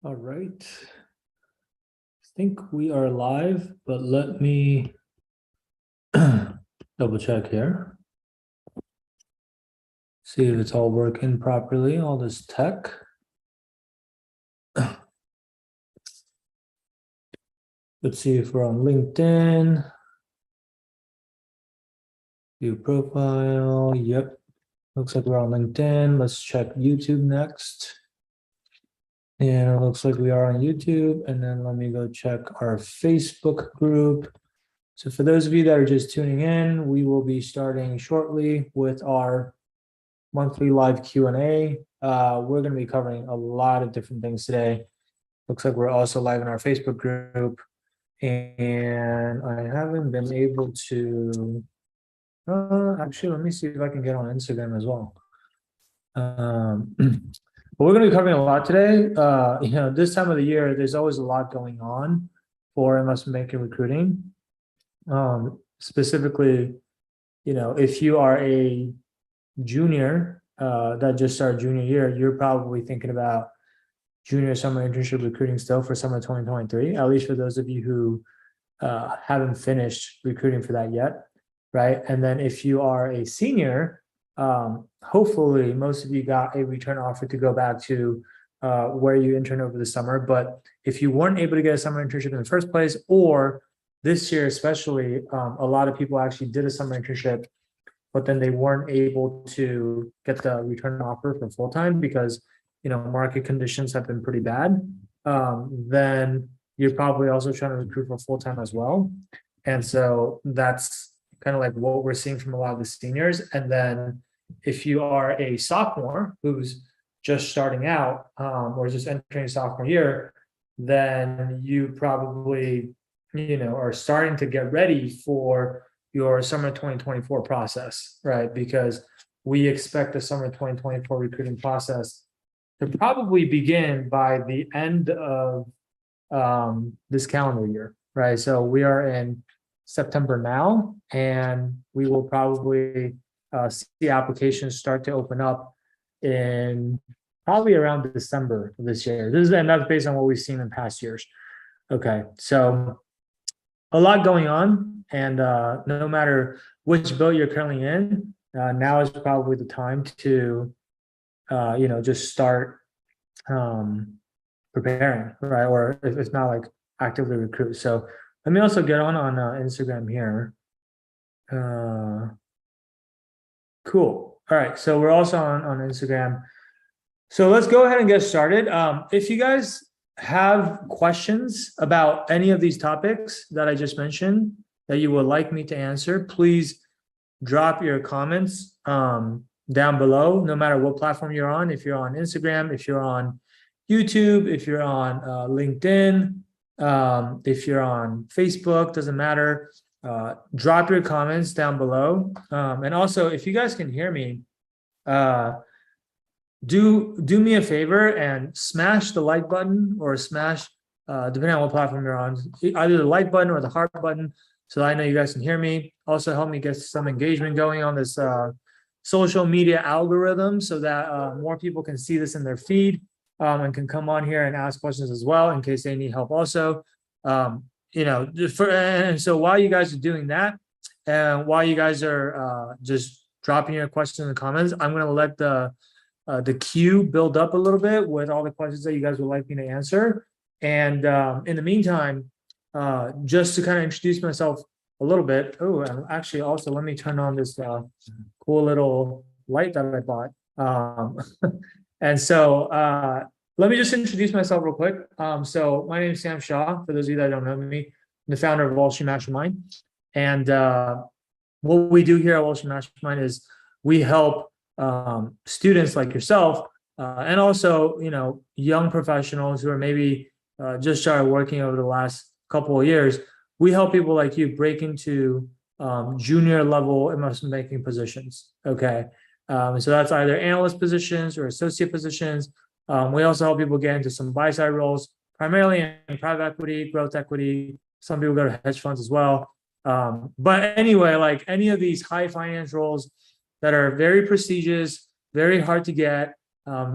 All right. I think we are live, but let me double check here. See if it's all working properly, all this tech. Let's see if we're on LinkedIn. View profile. Yep. Looks like we're on LinkedIn. Let's check YouTube next. And it looks like we are on YouTube. And then let me go check our Facebook group. So for those of you that are just tuning in, we will be starting shortly with our monthly live Q&A. We're going to be covering a lot of different things today. Looks like we're also live in our Facebook group. And I haven't been able to, actually, let me see if I can get on Instagram as well. But we're going to be covering a lot today. This time of the year, there's always a lot going on for investment banking recruiting. Specifically, if you are a junior that just started junior year, you're probably thinking about junior summer internship recruiting still for summer 2023, at least for those of you who haven't finished recruiting for that yet, right? And then if you are a senior, hopefully most of you got a return offer to go back to where you interned over the summer. But if you weren't able to get a summer internship in the first place, or this year especially, a lot of people actually did a summer internship, but then they weren't able to get the return offer for full-time because market conditions have been pretty bad, then you're probably also trying to recruit for full-time as well. And so that's kind of like what we're seeing from a lot of the seniors. And then if you are a sophomore who's just starting out or just entering sophomore year, then you probably are starting to get ready for your summer 2024 process, right? Because we expect the summer 2024 recruiting process to probably begin by the end of this calendar year, right? So we are in September now, and we will probably see applications start to open up in probably around December of this year. And that's based on what we've seen in past years. Okay, so a lot going on, and no matter which boat you're currently in, now is probably the time to just start preparing, right? Or if it's not, like, actively recruit. So let me also get on Instagram here. Cool. All right, so we're also on Instagram. So let's go ahead and get started. If you guys have questions about any of these topics that I just mentioned that you would like me to answer, please drop your comments down below, no matter what platform you're on. If you're on Instagram, if you're on YouTube, if you're on LinkedIn, if you're on Facebook, doesn't matter. Drop your comments down below. And also, if you guys can hear me, do me a favor and smash the like button, or smash, depending on what platform you're on, either the like button or the heart button, so that I know you guys can hear me. Also help me get some engagement going on this social media algorithm, so that more people can see this in their feed and can come on here and ask questions as well in case they need help also. And so while you guys are doing that, and while you guys are just dropping your questions in the comments, I'm going to let the queue build up a little bit with all the questions that you guys would like me to answer. And in the meantime, just to kind of introduce myself a little bit. Oh, and actually also let me turn on this cool little light that I bought. And so let me just introduce myself real quick. So my name is Sam Shaw. For those of you that don't know me, I'm the founder of Wall Street Mastermind. And what we do here at Wall Street Mastermind is we help students like yourself, and also young professionals who are maybe just started working over the last couple of years. We help people like you break into junior level investment banking positions. Okay, so that's either analyst positions or associate positions. We also help people get into some buy side roles, primarily in private equity, growth equity. Some people go to hedge funds as well. But anyway, like any of these high finance roles that are very prestigious, very hard to get,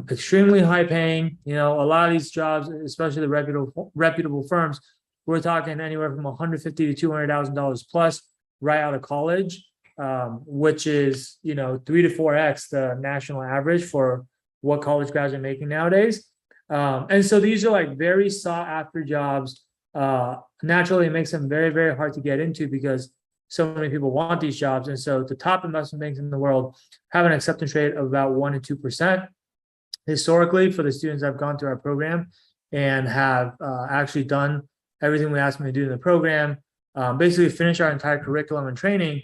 extremely high paying. You know, a lot of these jobs, especially the reputable firms, we're talking anywhere from 150 to $200,000 plus right out of college, which is, you know, 3 to 4x the national average for what college grads are making nowadays. And so these are like very sought after jobs. Naturally, it makes them very, very hard to get into because so many people want these jobs. And so the top investment banks in the world have an acceptance rate of about 1 to 2% historically for the students that have gone through our program and have actually done everything we asked them to do in the program, basically finish our entire curriculum and training.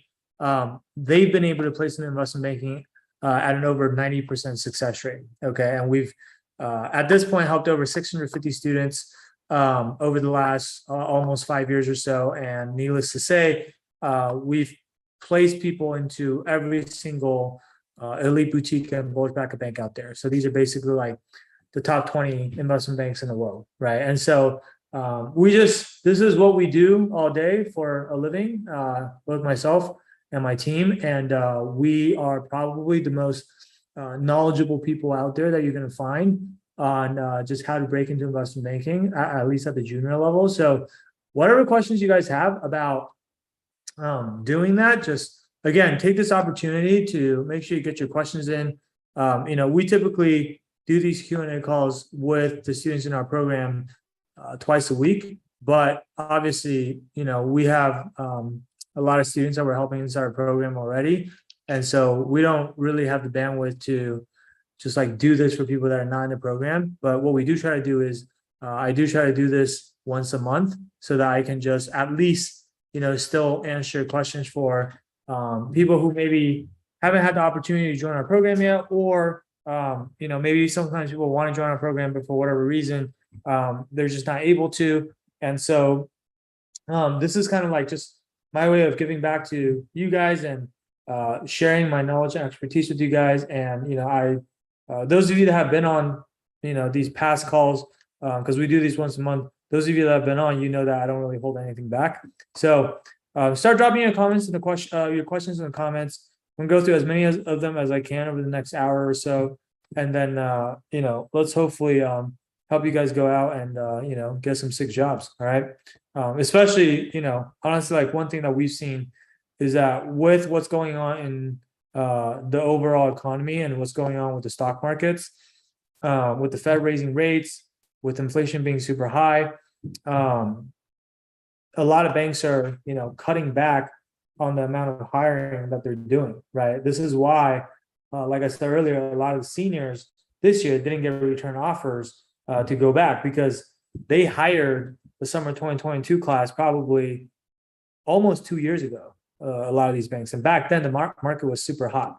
They've been able to place in investment banking at an over 90% success rate. Okay. And we've at this point helped over 650 students over the last almost 5 years or so. And needless to say, we've placed people into every single elite boutique and bulge bracket bank out there. So these are basically like the top 20 investment banks in the world, right? And so this is what we do all day for a living, both myself and my team. And we are probably the most knowledgeable people out there that you're going to find on just how to break into investment banking, at least at the junior level. So whatever questions you guys have about doing that, just again, take this opportunity to make sure you get your questions in. You know, we typically do these Q&A calls with the students in our program twice a week, but obviously, you know, we have a lot of students that we're helping inside our program already. And so we don't really have the bandwidth to just like do this for people that are not in the program. But what we do try to do is I do try to do this once a month so that I can just at least, you know, still answer questions for people who maybe haven't had the opportunity to join our program yet, or you know, maybe sometimes people want to join our program, but for whatever reason, they're just not able to. And so this is kind of like just my way of giving back to you guys and sharing my knowledge and expertise with you guys. And you know, those of you that have been on, you know, these past calls, because we do these once a month. Those of you that have been on, you know that I don't really hold anything back. So start dropping your comments in the your questions in the comments. I'm gonna go through as many of them as I can over the next hour or so, and then you know, let's hopefully help you guys go out and you know, get some sick jobs. All right. Especially, you know, honestly, like one thing that we've seen is that with what's going on in the overall economy and what's going on with the stock markets, with the Fed raising rates, with inflation being super high, a lot of banks are, you know, cutting back on the amount of hiring that they're doing, right? This is why, like I said earlier, a lot of the seniors this year didn't get return offers to go back because they hired the summer 2022 class probably almost 2 years ago, a lot of these banks. And back then the market was super hot,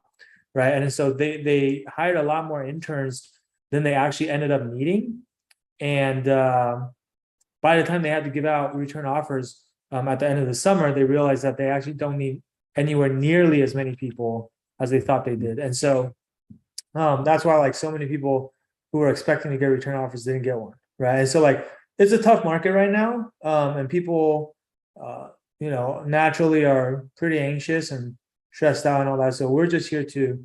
right? And so they hired a lot more interns than they actually ended up needing. And by the time they had to give out return offers at the end of the summer, they realized that they actually don't need anywhere nearly as many people as they thought they did. And so that's why like so many people who were expecting to get return offers didn't get one, right? And so like it's a tough market right now, and people you know, naturally are pretty anxious and stressed out and all that. So we're just here to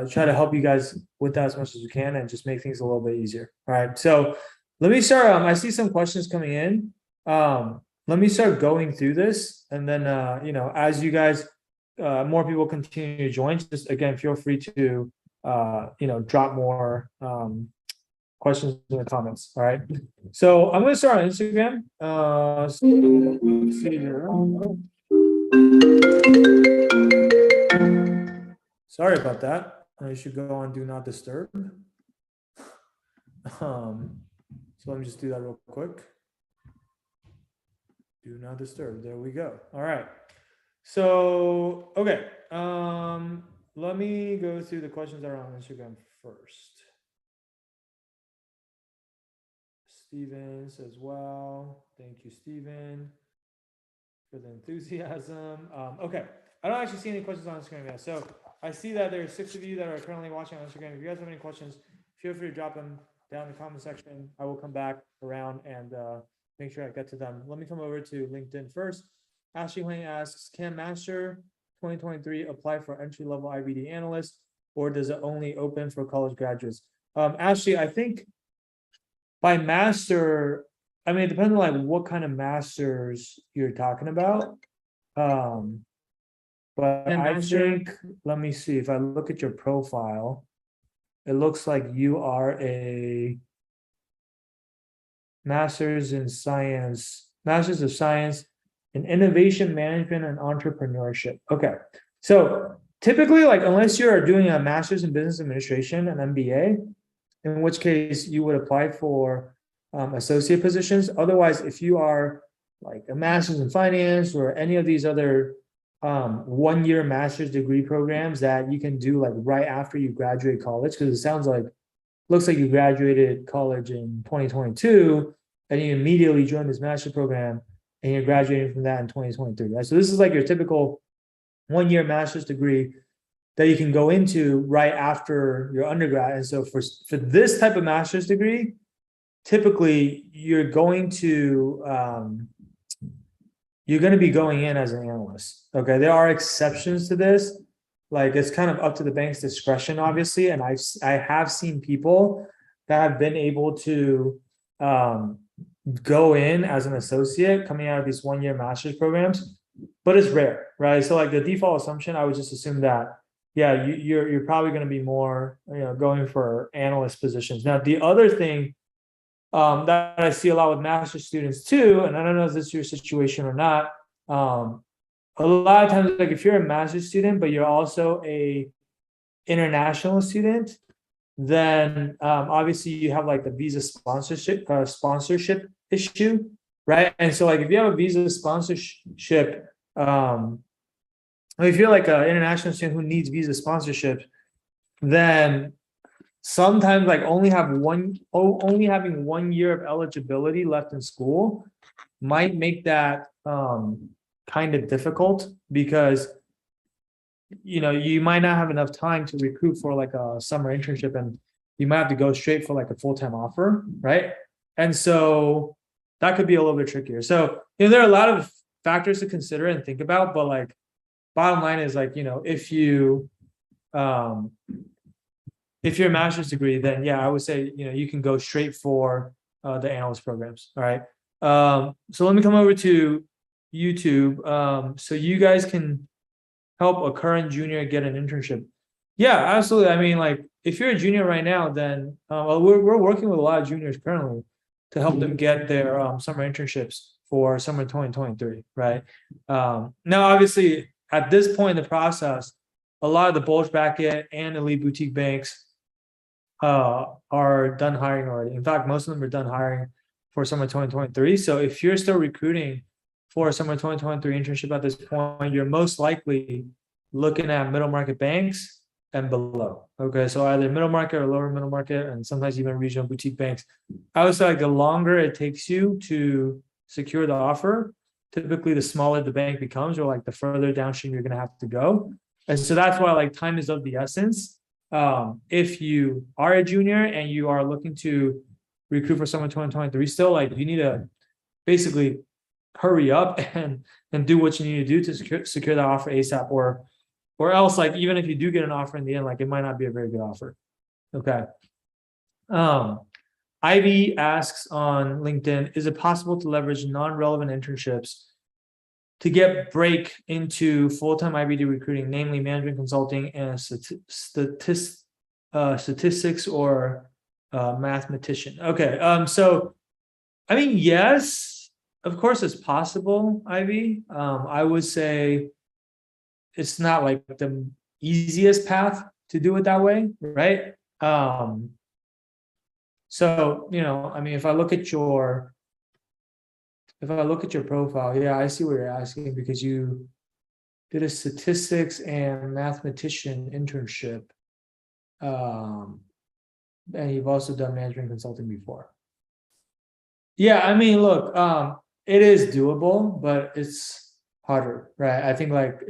try to help you guys with that as much as we can and just make things a little bit easier. All right. So let me start. I see some questions coming in. Let me start going through this, and then you know, as you guys more people continue to join, just again feel free to you know, drop more questions in the comments. All right. So I'm going to start on Instagram. So let's see here. Sorry about that. I should go on do not disturb. So let me just do that real quick. Do not disturb. There we go. All right. So okay. Let me go through the questions that are on Instagram first. Steven says, well, thank you, Steven, for the enthusiasm. Okay, I don't actually see any questions on Instagram yet. So I see that there's 6 of you that are currently watching on Instagram. If you guys have any questions, feel free to drop them down in the comment section. I will come back around and make sure I get to them. Let me come over to LinkedIn first. Ashley Huang asks, can Master 2023 apply for entry-level IBD analyst, or does it only open for college graduates? Actually, I think by master, I mean, it depends on like what kind of masters you're talking about. But I think, let me see, if I look at your profile, it looks like you are a Masters of Science in Innovation Management and Entrepreneurship. Okay. So typically, like, unless you're doing a Master's in Business Administration, an MBA, in which case you would apply for associate positions. Otherwise, if you are like a Master's in Finance or any of these other 1-year master's degree programs that you can do like right after you graduate college, because it sounds like, looks like you graduated college in 2022 and you immediately joined this master's program and you're graduating from that in 2023, right? So this is like your typical 1-year master's degree that you can go into right after your undergrad. And so for this type of master's degree, typically you're going to be going in as an analyst. Okay, there are exceptions to this. Like, it's kind of up to the bank's discretion, obviously. And I have seen people that have been able to go in as an associate coming out of these 1-year master's programs, but it's rare, right? So like the default assumption, I would just assume that, yeah, you're probably going to be more, going for analyst positions. Now, the other thing that I see a lot with master's students too, and I don't know if this is your situation or not. A lot of times, like if you're a master's student, but you're also a international student, then obviously you have like the visa sponsorship issue, right? And so like if you have a visa sponsorship, if you're like an international student who needs visa sponsorship, then sometimes like only having 1 year of eligibility left in school might make that kind of difficult, because you might not have enough time to recruit for like a summer internship, and you might have to go straight for like a full-time offer, right? And so that could be a little bit trickier. So there are a lot of factors to consider and think about, but like bottom line is like, if you're a master's degree, then yeah, I would say you can go straight for the analyst programs. All right. So let me come over to YouTube. So you guys can help a current junior get an internship. Yeah, absolutely. I mean, like if you're a junior right now, then we're working with a lot of juniors currently to help them get their summer internships for summer 2023, right? Now, obviously, at this point in the process, a lot of the bulge bracket and elite boutique banks are done hiring already. In fact, most of them are done hiring for summer 2023. So if you're still recruiting for a summer 2023 internship at this point, you're most likely looking at middle market banks and below. Okay, so either middle market or lower middle market, and sometimes even regional boutique banks. I would say like the longer it takes you to secure the offer, typically the smaller the bank becomes, or like the further downstream you're going to have to go. And so that's why like time is of the essence. If you are a junior and you are looking to recruit for summer 2023 still, like you need to basically hurry up and do what you need to do to secure that offer ASAP, or else like even if you do get an offer in the end, like it might not be a very good offer. Okay. Ivy asks on LinkedIn, is it possible to leverage non-relevant internships to get break into full-time IBD recruiting, namely management consulting and statistics or mathematician? Okay, so I mean, yes, of course it's possible, Ivy. I would say it's not like the easiest path to do it that way, right? So, I mean, if I look at your profile, yeah, I see what you're asking, because you did a statistics and mathematician internship. And you've also done management consulting before. Yeah, I mean, look, it is doable, but it's harder, right? I think like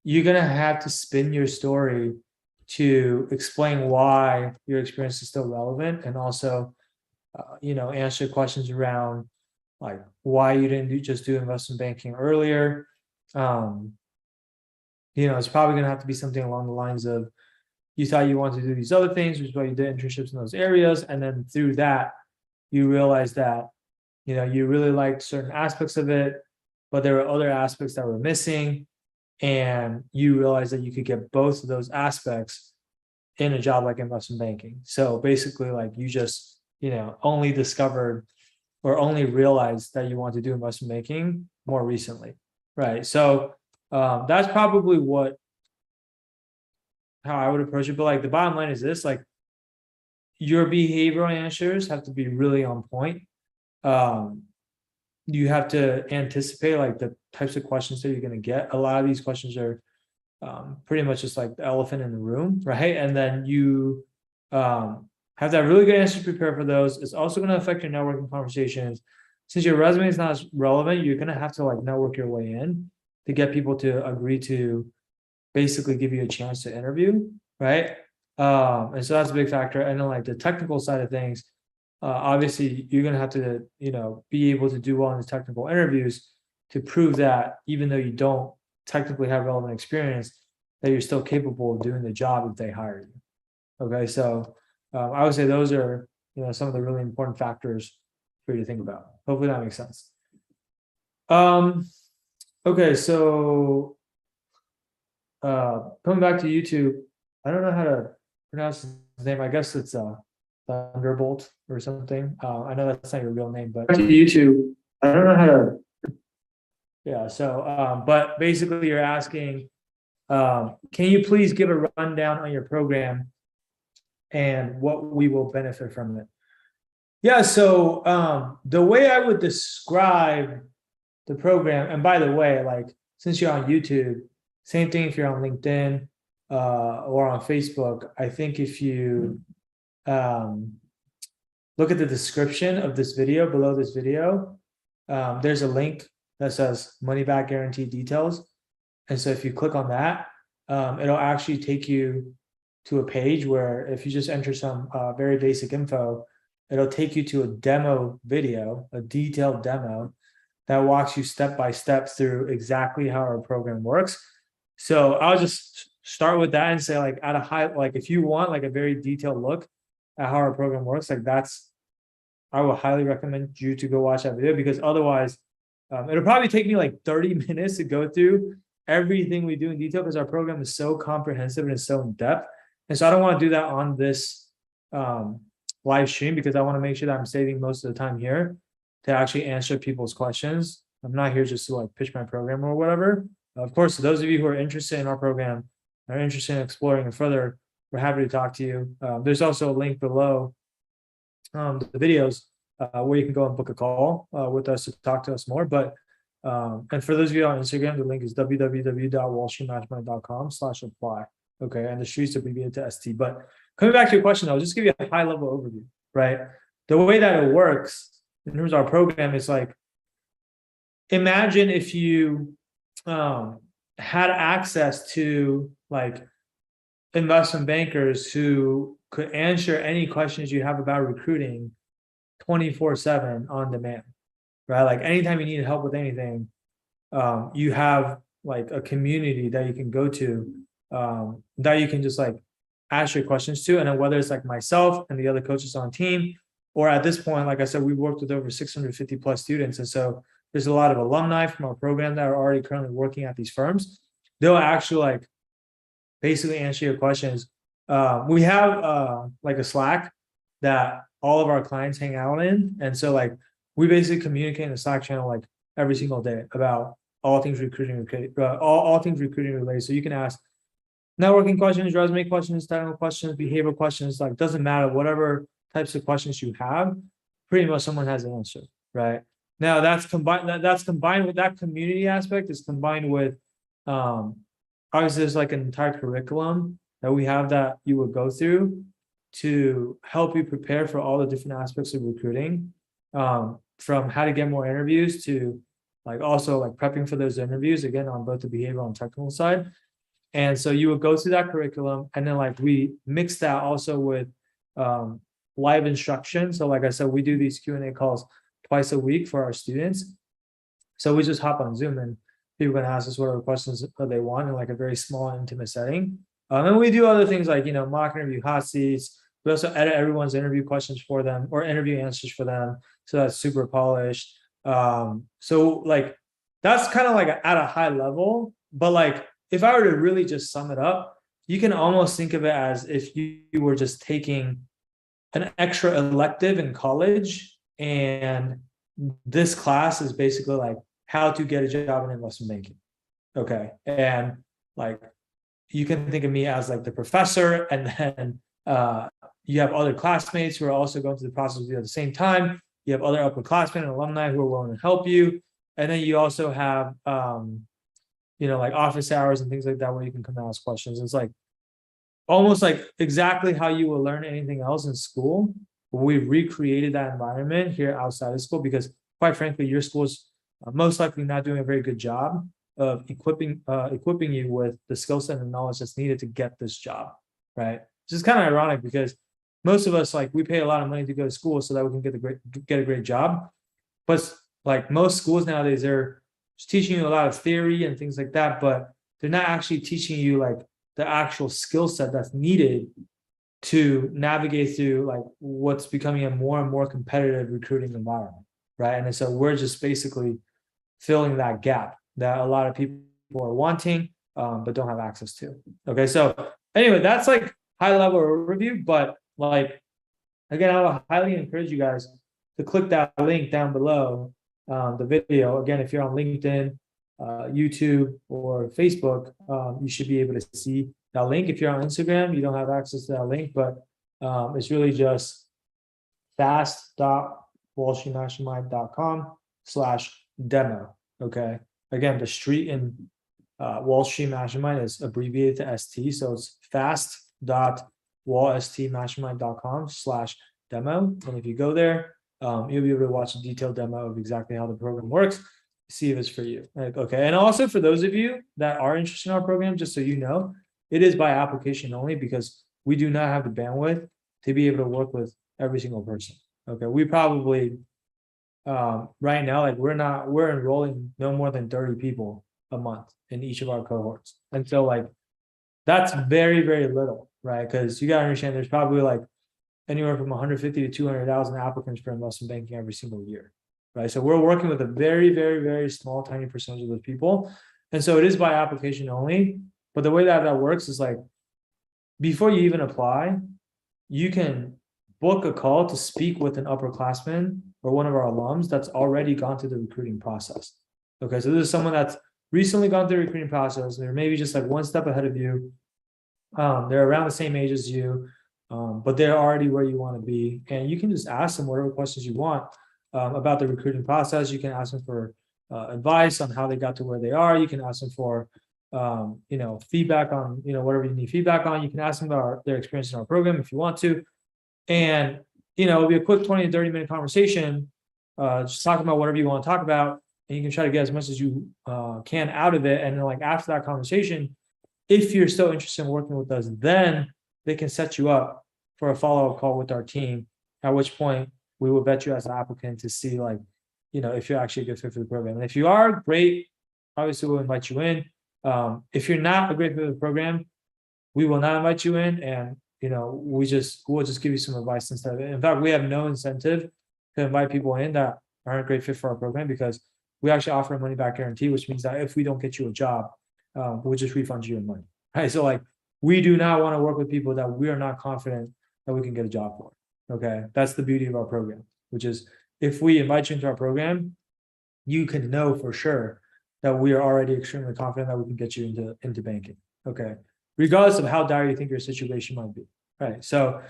you're gonna have to spin your story to explain why your experience is still relevant, and also, answer questions around like why you didn't just do investment banking earlier. It's probably gonna have to be something along the lines of, you thought you wanted to do these other things, which is why you did internships in those areas. And then through that, you realized that, you really liked certain aspects of it, but there were other aspects that were missing. And you realized that you could get both of those aspects in a job like investment banking. So basically, like you just, only discovered or only realized that you want to do investment banking more recently, right? So that's probably how I would approach it. But like the bottom line is this: like your behavioral answers have to be really on point. You have to anticipate like the types of questions that you're going to get. A lot of these questions are pretty much just like the elephant in the room, right? And then you have that really good answer to prepare for those. It's also going to affect your networking conversations. Since your resume is not as relevant, you're going to have to like network your way in to get people to agree to basically give you a chance to interview, right? And so that's a big factor. And then like the technical side of things, obviously you're going to have to, be able to do well in the technical interviews to prove that even though you don't technically have relevant experience, that you're still capable of doing the job if they hire you. Okay, so I would say those are, some of the really important factors for you to think about. Hopefully that makes sense. Okay, so coming back to YouTube, I don't know how to pronounce his name. I guess it's Thunderbolt or something. I know that's not your real name, but to YouTube, I don't know how to. Yeah. So, but basically, you're asking, can you please give a rundown on your program and what we will benefit from it? Yeah. So, the way I would describe the program, and by the way, like since you're on YouTube, same thing if you're on LinkedIn or on Facebook. I think if you look at the description of this video, below this video, there's a link that says money back guarantee details. And so if you click on that, it'll actually take you to a page where if you just enter some very basic info, it'll take you to a demo video, a detailed demo that walks you step by step through exactly how our program works. So I'll just start with that and say, like, at a high, like if you want like a very detailed look at how our program works, like I would highly recommend you to go watch that video, because otherwise it'll probably take me like 30 minutes to go through everything we do in detail, because our program is so comprehensive and it's so in depth. And so I don't want to do that on this live stream, because I want to make sure that I'm saving most of the time here to actually answer people's questions. I'm not here just to like pitch my program or whatever. Of course, those of you who are interested in our program, are interested in exploring it further, we're happy to talk to you. There's also a link below the videos where you can go and book a call with us to talk to us more. But and for those of you on Instagram, the link is www.wallstreetmastermind.com/apply. Okay, and the streets abbreviated to ST. But coming back to your question, I'll just give you a high level overview, right? The way that it works in terms of our program is like, imagine if you had access to like investment bankers who could answer any questions you have about recruiting 24/7 on demand, right? Like anytime you need help with anything, you have like a community that you can go to, that you can just like ask your questions to. And then whether it's like myself and the other coaches on team, or at this point, like I said, we've worked with over 650 plus students. And so there's a lot of alumni from our program that are already currently working at these firms. They'll actually like basically answer your questions. We have like a Slack that all of our clients hang out in. And so like we basically communicate in the Slack channel like every single day about all things recruiting, all things recruiting related. So you can ask networking questions, resume questions, technical questions, behavioral questions, like doesn't matter, whatever types of questions you have, pretty much someone has an answer, right? Now that's combined with that community aspect is combined with obviously there's like an entire curriculum that we have that you would go through to help you prepare for all the different aspects of recruiting, from how to get more interviews to like also like prepping for those interviews, again, on both the behavioral and technical side. And so you would go through that curriculum, and then like we mix that also with live instruction. So like I said, we do these Q&A calls twice a week for our students. So we just hop on Zoom and people can ask us whatever questions they want in like a very small, intimate setting. And we do other things like, mock interview, hot seats. We also edit everyone's interview questions for them or interview answers for them. So that's super polished. So like, that's kind of like at a high level, but like, if I were to really just sum it up, you can almost think of it as if you were just taking an extra elective in college, and this class is basically like how to get a job in investment banking. Okay. And like, you can think of me as like the professor, and then you have other classmates who are also going through the process with you at the same time. You have other upperclassmen and alumni who are willing to help you. And then you also have, like office hours and things like that where you can come and ask questions. It's like almost like exactly how you will learn anything else in school. We recreated that environment here outside of school because, quite frankly, your school is most likely not doing a very good job of equipping you with the skill set and knowledge that's needed to get this job, right? Which is kind of ironic because most of us, like, we pay a lot of money to go to school so that we can get a great job, but like most schools nowadays, they're just teaching you a lot of theory and things like that, but they're not actually teaching you like the actual skill set that's needed to navigate through like what's becoming a more and more competitive recruiting environment, right? And so we're just basically filling that gap that a lot of people are wanting, but don't have access to. Okay, so anyway, that's like high level overview, but like, again, I would highly encourage you guys to click that link down below the video. Again, if you're on LinkedIn, YouTube, or Facebook, you should be able to see that link. If you're on Instagram, you don't have access to that link, but it's really just fast.wallstreetmastermind.com/demo. Okay. Again, the street in Wall Street Mastermind is abbreviated to ST. So it's fast.wallstmastermind.com/demo. And if you go there, you'll be able to watch a detailed demo of exactly how the program works, see if it's for you. Okay. And also for those of you that are interested in our program, just so you know, it is by application only because we do not have the bandwidth to be able to work with every single person. Okay. We probably, right now, like we're enrolling no more than 30 people a month in each of our cohorts. And so like, that's very, very little, right? Because you got to understand there's probably like anywhere from 150 to 200,000 applicants for investment banking every single year, right? So we're working with a very, very, very small, tiny percentage of those people. And so it is by application only. But the way that works is like, before you even apply, you can book a call to speak with an upperclassman or one of our alums that's already gone through the recruiting process. Okay, so this is someone that's recently gone through the recruiting process. They're maybe just like one step ahead of you. They're around the same age as you, but they're already where you want to be. And you can just ask them whatever questions you want about the recruiting process. You can ask them for advice on how they got to where they are. You can ask them for feedback on, whatever you need feedback on. You can ask them about their experience in our program if you want to. And, it'll be a quick 20 to 30 minute conversation, just talking about whatever you want to talk about. And you can try to get as much as you can out of it. And then like after that conversation, if you're still interested in working with us, then they can set you up for a follow-up call with our team, at which point we will vet you as an applicant to see like, if you're actually a good fit for the program. And if you are, great, obviously we'll invite you in. If you're not a great fit for the program, we will not invite you in, and we'll just give you some advice instead of it. In fact, we have no incentive to invite people in that aren't a great fit for our program because we actually offer a money back guarantee, which means that if we don't get you a job, we'll just refund you your money. Right. So like, we do not want to work with people that we are not confident that we can get a job for. Okay. That's the beauty of our program, which is if we invite you into our program, you can know for sure that we are already extremely confident that we can get you into banking. Okay. Regardless of how dire you think your situation might be. Right. So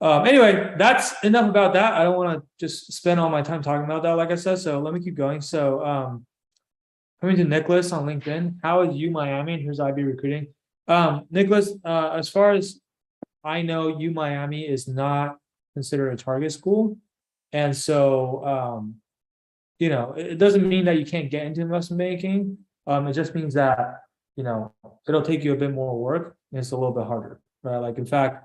anyway, that's enough about that. I don't want to just spend all my time talking about that, like I said. So let me keep going. So coming to Nicholas on LinkedIn, how is U Miami and here's IB recruiting? Nicholas, as far as I know, U Miami is not considered a target school. And so it doesn't mean that you can't get into investment banking. It just means that it'll take you a bit more work and it's a little bit harder, right? Like, in fact,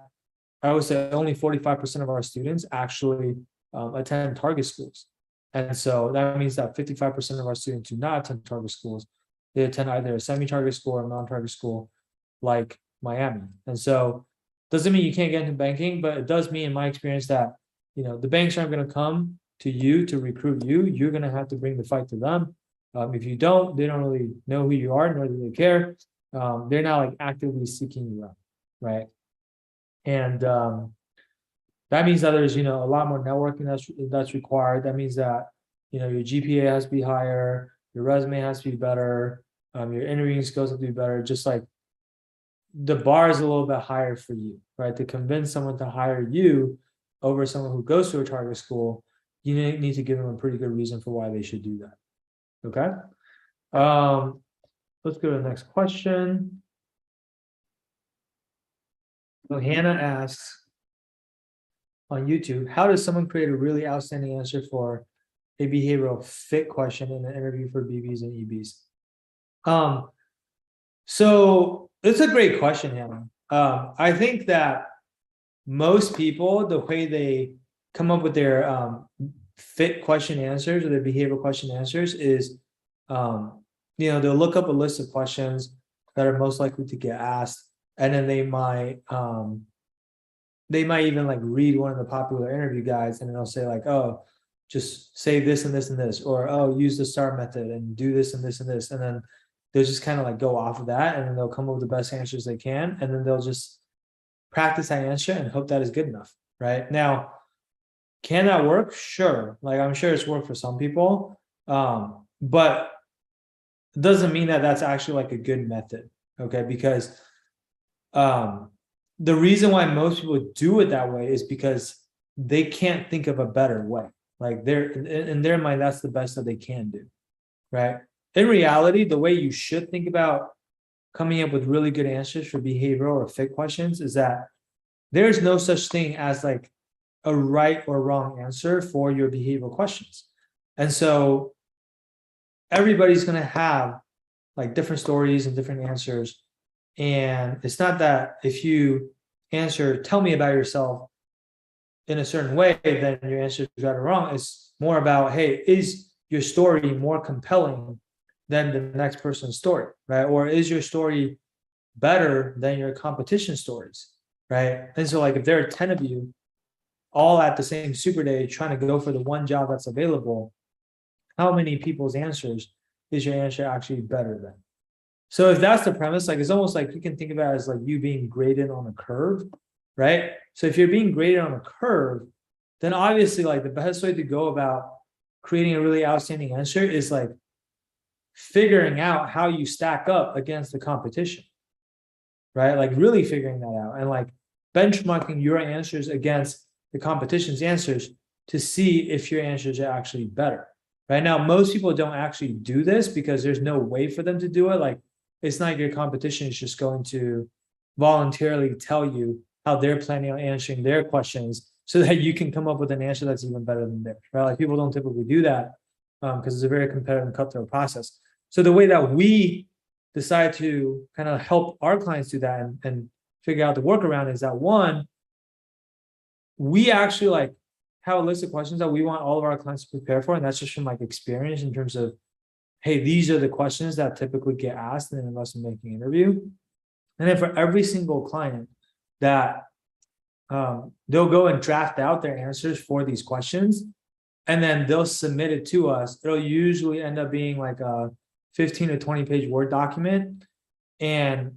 I would say only 45% of our students actually attend target schools. And so that means that 55% of our students do not attend target schools. They attend either a semi-target school or a non-target school, like Miami. And so doesn't mean you can't get into banking, but it does mean in my experience that, the banks aren't going to come to you to recruit you. You're going to have to bring the fight to them. If you don't, they don't really know who you are, nor do they care. They're not like actively seeking you out, right? And that means that there's a lot more networking that's required. That means that your GPA has to be higher, your resume has to be better, your interviewing skills have to be better. Just like the bar is a little bit higher for you, right? To convince someone to hire you over someone who goes to a target school, you need to give them a pretty good reason for why they should do that. Okay. Let's go to the next question. So Hannah asks on YouTube, how does someone create a really outstanding answer for a behavioral fit question in an interview for BBs and EBs? So it's a great question, Hannah. I think that most people, the way they come up with their fit question answers or their behavioral question answers is, they'll look up a list of questions that are most likely to get asked, and then they might even like read one of the popular interview guides, and they'll say like, oh, just say this and this and this, or oh, use the STAR method and do this and this and this, and then they'll just kind of like go off of that, and then they'll come up with the best answers they can, and then they'll just practice that answer and hope that is good enough, right? Now, can that work? Sure. Like I'm sure it's worked for some people, but it doesn't mean that that's actually like a good method, okay? Because the reason why most people do it that way is because they can't think of a better way. Like in their mind, that's the best that they can do, right? In reality, the way you should think about coming up with really good answers for behavioral or fit questions is that there's no such thing as like a right or wrong answer for your behavioral questions. And so everybody's going to have like different stories and different answers. And it's not that if you answer, tell me about yourself in a certain way, then your answer is right or wrong. It's more about, hey, is your story more compelling than the next person's story, right? Or is your story better than your competition stories, right? And so like if there are 10 of you all at the same super day trying to go for the one job that's available, how many people's answers is your answer actually better than? So if that's the premise, like it's almost like you can think about it as like you being graded on a curve, right? So if you're being graded on a curve, then obviously like the best way to go about creating a really outstanding answer is like figuring out how you stack up against the competition, right? Like really figuring that out and like benchmarking your answers against the competition's answers to see if your answers are actually better. Right now, most people don't actually do this because there's no way for them to do it. Like it's not like your competition is just going to voluntarily tell you how they're planning on answering their questions so that you can come up with an answer that's even better than theirs, right? Like people don't typically do that because it's a very competitive and cutthroat process. So the way that we decide to kind of help our clients do that and figure out the workaround is that one, we actually like have a list of questions that we want all of our clients to prepare for. And that's just from like experience in terms of, hey, these are the questions that typically get asked in an investment banking interview. And then for every single client that they'll go and draft out their answers for these questions, and then they'll submit it to us. It'll usually end up being like a 15 to 20 page Word document. And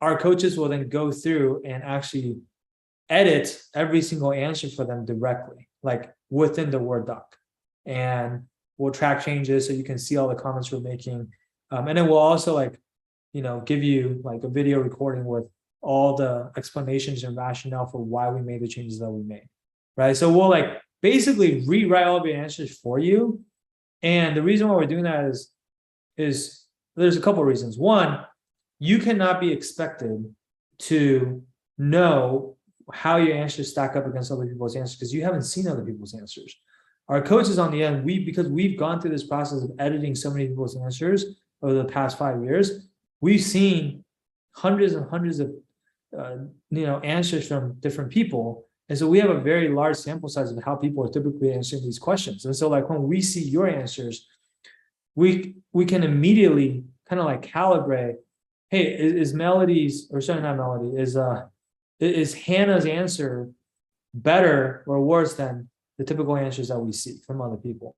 our coaches will then go through and actually edit every single answer for them directly, like within the Word doc. And we'll track changes so you can see all the comments we're making. And then we'll also like, give you like a video recording with all the explanations and rationale for why we made the changes that we made, right? So we'll like basically rewrite all of your answers for you. And the reason why we're doing that is there's a couple of reasons. One, you cannot be expected to know how your answers stack up against other people's answers because you haven't seen other people's answers. Our coaches on the end, because we've gone through this process of editing so many people's answers over the past 5 years, we've seen hundreds and hundreds of answers from different people. And so we have a very large sample size of how people are typically answering these questions. And so like when we see your answers, we can immediately kind of like calibrate hey, is Melody's, or sorry, not Melody, is Hannah's answer better or worse than the typical answers that we see from other people,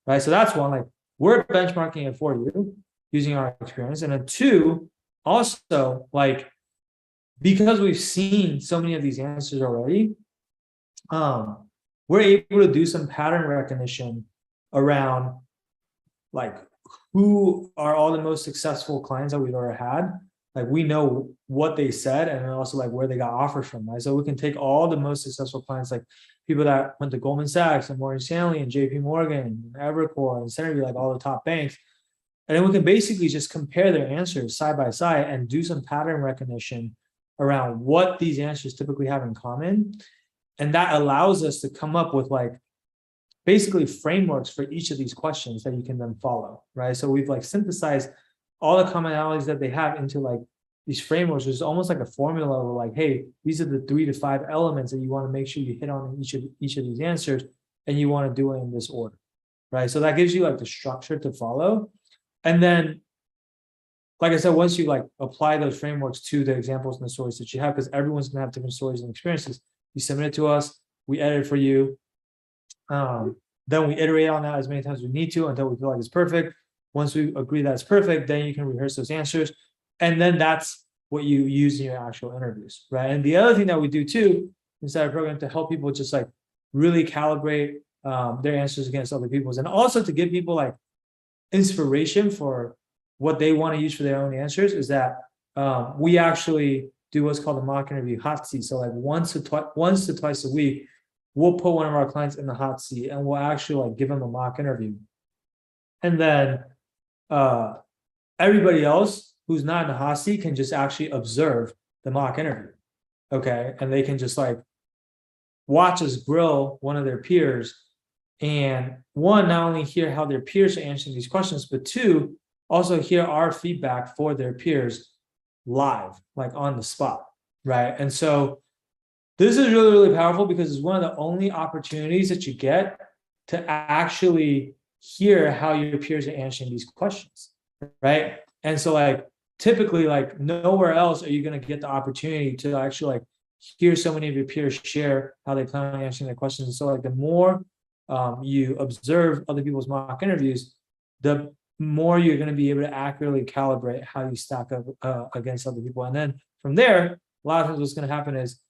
right? So that's one, like we're benchmarking it for you using our experience. And then two, also like, because we've seen so many of these answers already, we're able to do some pattern recognition around like who are all the most successful clients that we've ever had. Like we know what they said and then also like where they got offers from, right? So we can take all the most successful clients, like people that went to Goldman Sachs and Morgan Stanley and JP Morgan, and Evercore and Centerview, like all the top banks. And then we can basically just compare their answers side by side and do some pattern recognition around what these answers typically have in common. And that allows us to come up with like basically frameworks for each of these questions that you can then follow, right? So we've like synthesized all the commonalities that they have into like these frameworks, which is almost like a formula of like, hey, these are the 3 to 5 elements that you want to make sure you hit on in each of these answers, and you want to do it in this order, right? So that gives you like the structure to follow. And then, like I said, once you like apply those frameworks to the examples and the stories that you have, because everyone's gonna have different stories and experiences, you submit it to us, we edit it for you. Then we iterate on that as many times as we need to until we feel like it's perfect. Once we agree that it's perfect, then you can rehearse those answers. And then that's what you use in your actual interviews, right? And the other thing that we do too inside our program to help people just like really calibrate their answers against other people's, and also to give people like inspiration for what they want to use for their own answers, is that we actually do what's called a mock interview hot seat. So like once to twice a week, we'll put one of our clients in the hot seat and we'll actually like give them a mock interview. And then everybody else who's not in the hot seat can just actually observe the mock interview. Okay. And they can just like watch us grill one of their peers, and one, not only hear how their peers are answering these questions, but two, also hear our feedback for their peers live, like on the spot, right? And so this is really, really powerful because it's one of the only opportunities that you get to actually hear how your peers are answering these questions, right? And so like typically like nowhere else are you going to get the opportunity to actually like hear so many of your peers share how they plan on answering their questions. And so like the more you observe other people's mock interviews, the more you're going to be able to accurately calibrate how you stack up against other people. And then from there, a lot of times what's going to happen is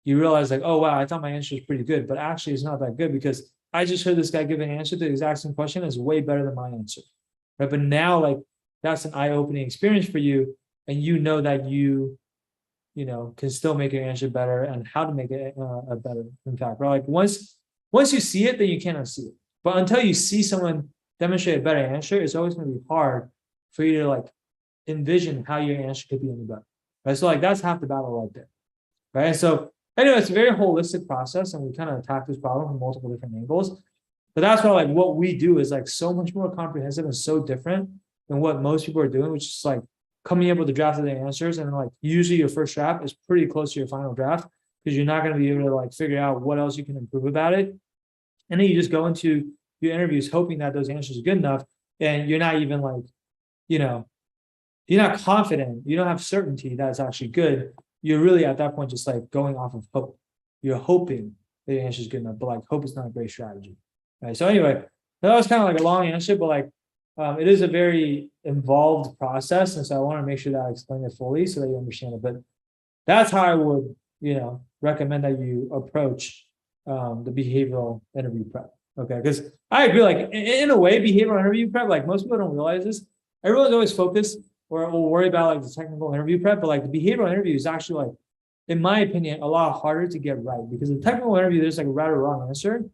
you realize like, oh, wow, I thought my answer was pretty good, but actually it's not that good because I just heard this guy give an answer to the exact same question is way better than my answer, right? But now like that's an eye-opening experience for you, and you know that you can still make your answer better and how to make it a better, in fact, right? Like once you see it, then you cannot see it. But until you see someone demonstrate a better answer, it's always going to be hard for you to like envision how your answer could be any better, right? So like that's half the battle right there, right? And so anyway, it's a very holistic process, and we kind of attack this problem from multiple different angles. But that's why like what we do is like so much more comprehensive and so different than what most people are doing, which is like coming up with a draft of their answers, and like usually your first draft is pretty close to your final draft because you're not going to be able to like figure out what else you can improve about it. And then you just go into your interviews hoping that those answers are good enough, and you're not even like, you're not confident, you don't have certainty that it's actually good. You're really at that point just like going off of hope. You're hoping that your answer is good enough, but like hope is not a great strategy, right? So anyway, that was kind of like a long answer, but like it is a very involved process, and so I want to make sure that I explain it fully so that you understand it. But that's how I would, recommend that you approach the behavioral interview prep. Okay, because I agree, like in a way, behavioral interview prep, like most people don't realize this. Everyone's always focused or will worry about like the technical interview prep, but like the behavioral interview is actually like, in my opinion, a lot harder to get right, because the technical interview, there's like a right or wrong answer,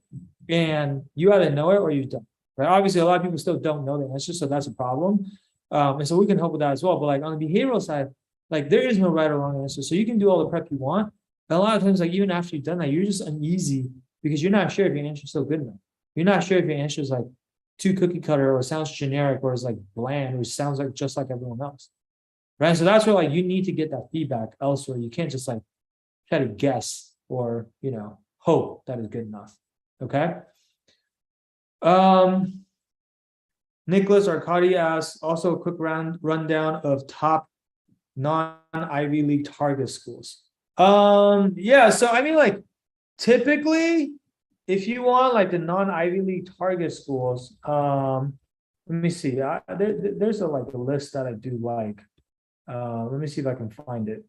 and you either know it or you don't. Right? Obviously, a lot of people still don't know the answer, so that's a problem. And so we can help with that as well. But like on the behavioral side, like there is no right or wrong answer, so you can do all the prep you want. And a lot of times, like even after you've done that, you're just uneasy because you're not sure if your answer is still good enough. You're not sure if your answer is like too cookie cutter or sounds generic or is like bland or sounds like just like everyone else, right? So that's where like you need to get that feedback elsewhere. You can't just like try to guess or hope that is good enough. Okay. Nicholas Arcadi asks also a quick rundown of top non-Ivy League target schools. Yeah, so I mean, like, typically, if you want like the non-Ivy League target schools, let me see. There's a list that I do like. Let me see if I can find it.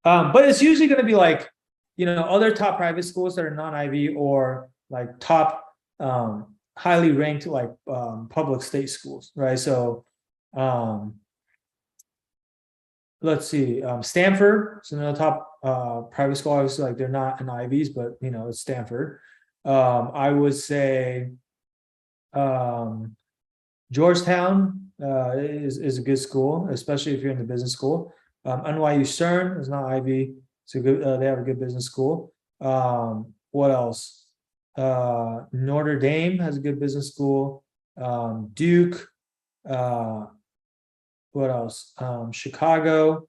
But it's usually going to be like, other top private schools that are non-Ivy, or like top highly ranked like public state schools, right? So let's see, Stanford, so another top private school. Obviously, like they're not an Ivies, but it's Stanford. I would say Georgetown is a good school, especially if you're in the business school. NYU CERN is not Ivy, so good. They have a good business school. What else? Notre Dame has a good business school. Duke. What else? Chicago,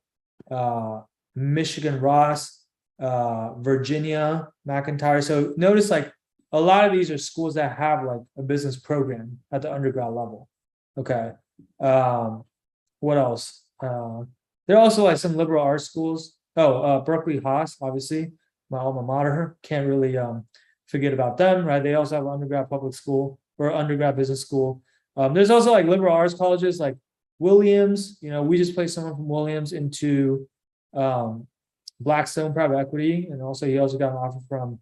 Michigan Ross, Virginia McIntyre. So notice like a lot of these are schools that have like a business program at the undergrad level. Okay. What else? There are also like some liberal arts schools. Berkeley Haas, obviously, my alma mater. Can't really forget about them, right? They also have an undergrad public school or undergrad business school. There's also like liberal arts colleges like Williams. We just placed someone from Williams into Blackstone Private Equity, and also he also got an offer from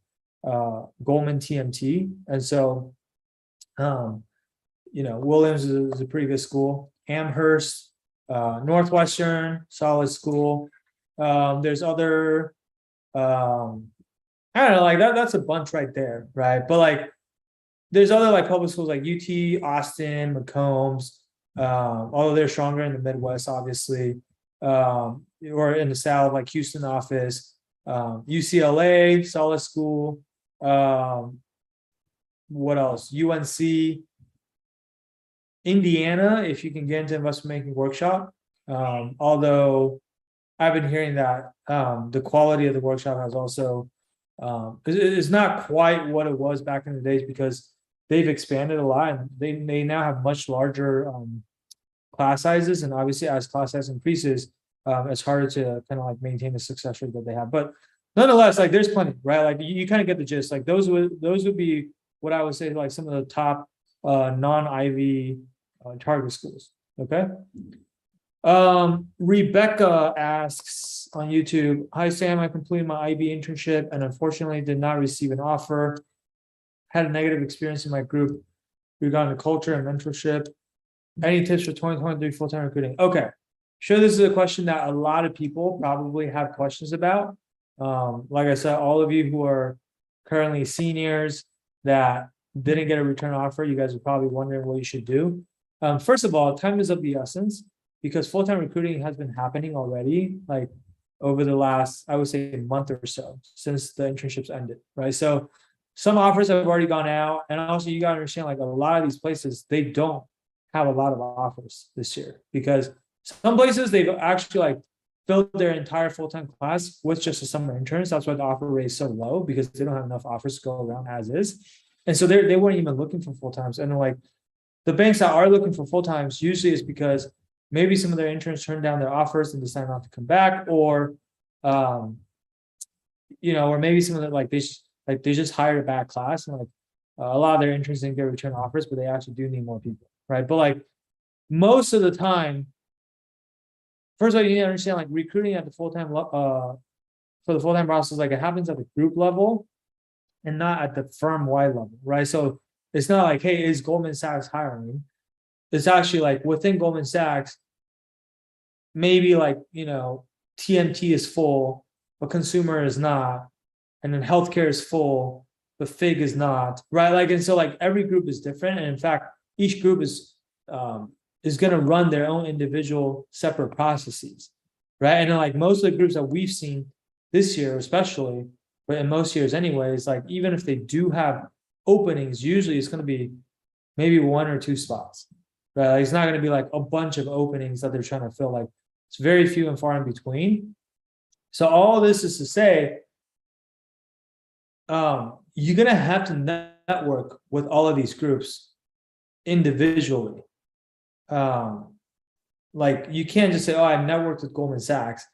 Goldman TMT. And so, Williams is a pretty good school. Amherst, Northwestern, solid school. There's other, I don't know, like that's a bunch right there, right? But like, there's other like public schools like UT, Austin, McCombs, although they're stronger in the Midwest, obviously, or in the South, like Houston office, UCLA, solid school. What else? UNC, Indiana, if you can get into investment banking workshop. Although I've been hearing that the quality of the workshop has also, it's not quite what it was back in the days, because they've expanded a lot, and they now have much larger class sizes, and obviously as class size increases, it's harder to kind of like maintain the success rate that they have. But nonetheless, like there's plenty, right? Like you kind of get the gist. Like those would be what I would say like some of the top non-Ivy target schools. Okay. Rebecca asks on YouTube, "Hi Sam, I completed my IB internship and unfortunately did not receive an offer. Had a negative experience in my group regarding the culture and mentorship. Any tips for 2023 full-time recruiting?" Okay, sure. This is a question that a lot of people probably have questions about. Like I said, all of you who are currently seniors that didn't get a return offer, you guys are probably wondering what you should do. First of all, time is of the essence, because full-time recruiting has been happening already, like over the last, I would say, month or so since the internships ended, right? So some offers have already gone out, and also you got to understand, like a lot of these places, they don't have a lot of offers this year, because some places they've actually like filled their entire full-time class with just a summer interns. That's why the offer rate is so low, because they don't have enough offers to go around as is. And so they weren't even looking for full-times. And like the banks that are looking for full-times usually is because maybe some of their interns turned down their offers and decide not to come back, or or maybe some of them like they just hired a bad class, and like a lot of their interns didn't get return offers, but they actually do need more people, right? But like most of the time, first of all, you need to understand like recruiting at the full-time for the full-time process, like it happens at the group level and not at the firm-wide level, right? So it's not like, hey, is Goldman Sachs hiring? It's actually like within Goldman Sachs, maybe like TMT is full, but consumer is not, and then healthcare is full, but FIG is not, right? Like, and so like every group is different, and in fact, each group is going to run their own individual separate processes, right? And then like most of the groups that we've seen this year, especially, but in most years anyways, like even if they do have openings, usually it's going to be maybe one or two spots, right? Like it's not going to be like a bunch of openings that they're trying to fill. Like it's very few and far in between. So all this is to say, you're going to have to network with all of these groups individually. like you can't just say, oh, I've networked with Goldman Sachs.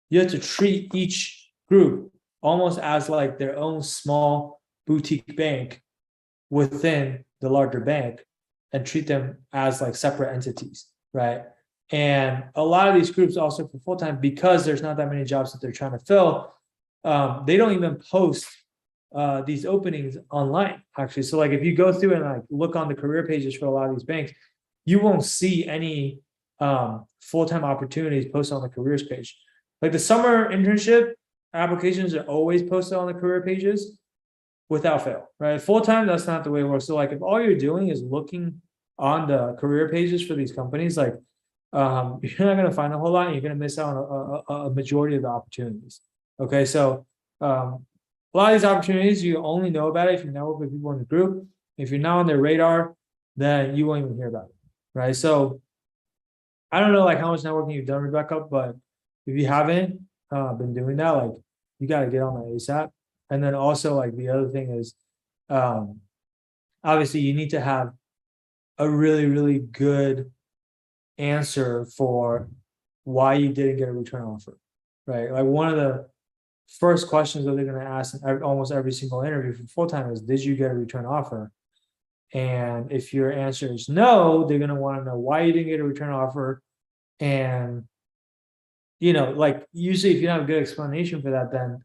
You have to treat each group almost as like their own small boutique bank within the larger bank and treat them as like separate entities, right? And a lot of these groups also for full-time, because there's not that many jobs that they're trying to fill, they don't even post these openings online, actually. So like if you go through and like look on the career pages for a lot of these banks, you won't see any full-time opportunities posted on the careers page. Like the summer internship applications are always posted on the career pages without fail, right? Full-time, that's not the way it works. So like if all you're doing is looking on the career pages for these companies, like you're not going to find a whole lot, and you're going to miss out on a majority of the opportunities. Okay, so a lot of these opportunities, you only know about it if you network with people in the group. If you're not on their radar, then you won't even hear about it, right? So I don't know like how much networking you've done, Rebecca, but if you haven't been doing that, like you got to get on that ASAP. And then also like the other thing is, obviously you need to have a really, really good answer for why you didn't get a return offer, right? Like one of the first questions that they're going to ask in almost every single interview for full-time is, did you get a return offer? And if your answer is no, they're going to want to know why you didn't get a return offer. And, you know, like usually if you don't have a good explanation for that, then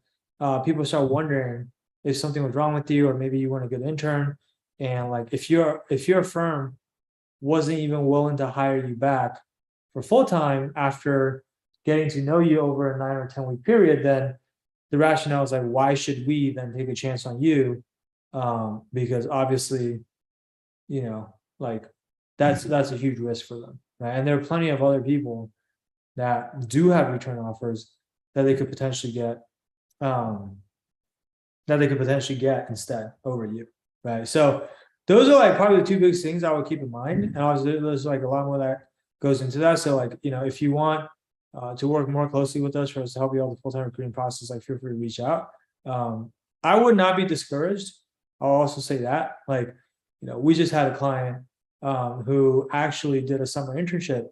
people start wondering if something was wrong with you, or maybe you weren't a good intern. And like if your firm wasn't even willing to hire you back for full-time after getting to know you over a 9 or 10 week period, then the rationale is like, why should we then take a chance on you? Because obviously, you know, like that's a huge risk for them, right? And there are plenty of other people that do have return offers that they could potentially get, instead over you, right? So those are like probably the two biggest things I would keep in mind. And obviously there's like a lot more that goes into that. So like, you know, if you want to work more closely with us for us to help you out with the full-time recruiting process, like feel free to reach out. I would not be discouraged. I'll also say that, like, you know, we just had a client who actually did a summer internship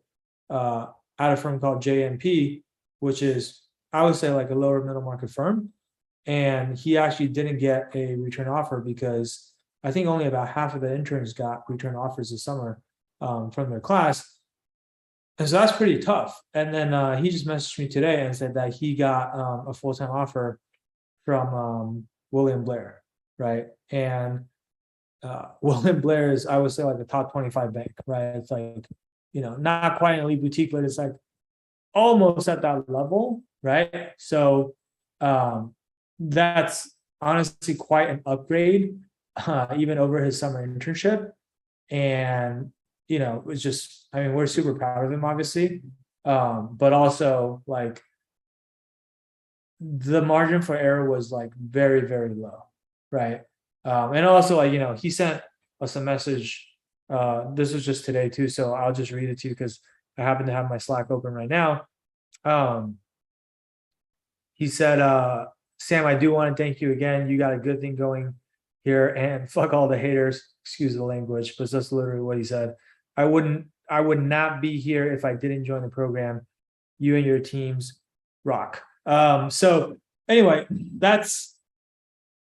at a firm called JMP, which is, I would say, like a lower middle market firm. And he actually didn't get a return offer because I think only about half of the interns got return offers this summer from their class. And so that's pretty tough. And then he just messaged me today and said that he got a full-time offer from William Blair, right? And William Blair is, I would say, like a top 25 bank, right? It's like, you know, not quite an elite boutique, but it's like almost at that level, right? So that's honestly quite an upgrade, even over his summer internship. And, you know, it's just, I mean, we're super proud of him, obviously. But also, like, the margin for error was like very, very low, right? And also, like, you know, he sent us a message. This was just today too, so I'll just read it to you because I happen to have my Slack open right now. He said, Sam, I do want to thank you again. You got a good thing going here, and fuck all the haters. Excuse the language, but that's literally what he said. I would not be here if I didn't join the program. You and your teams rock. So anyway, that's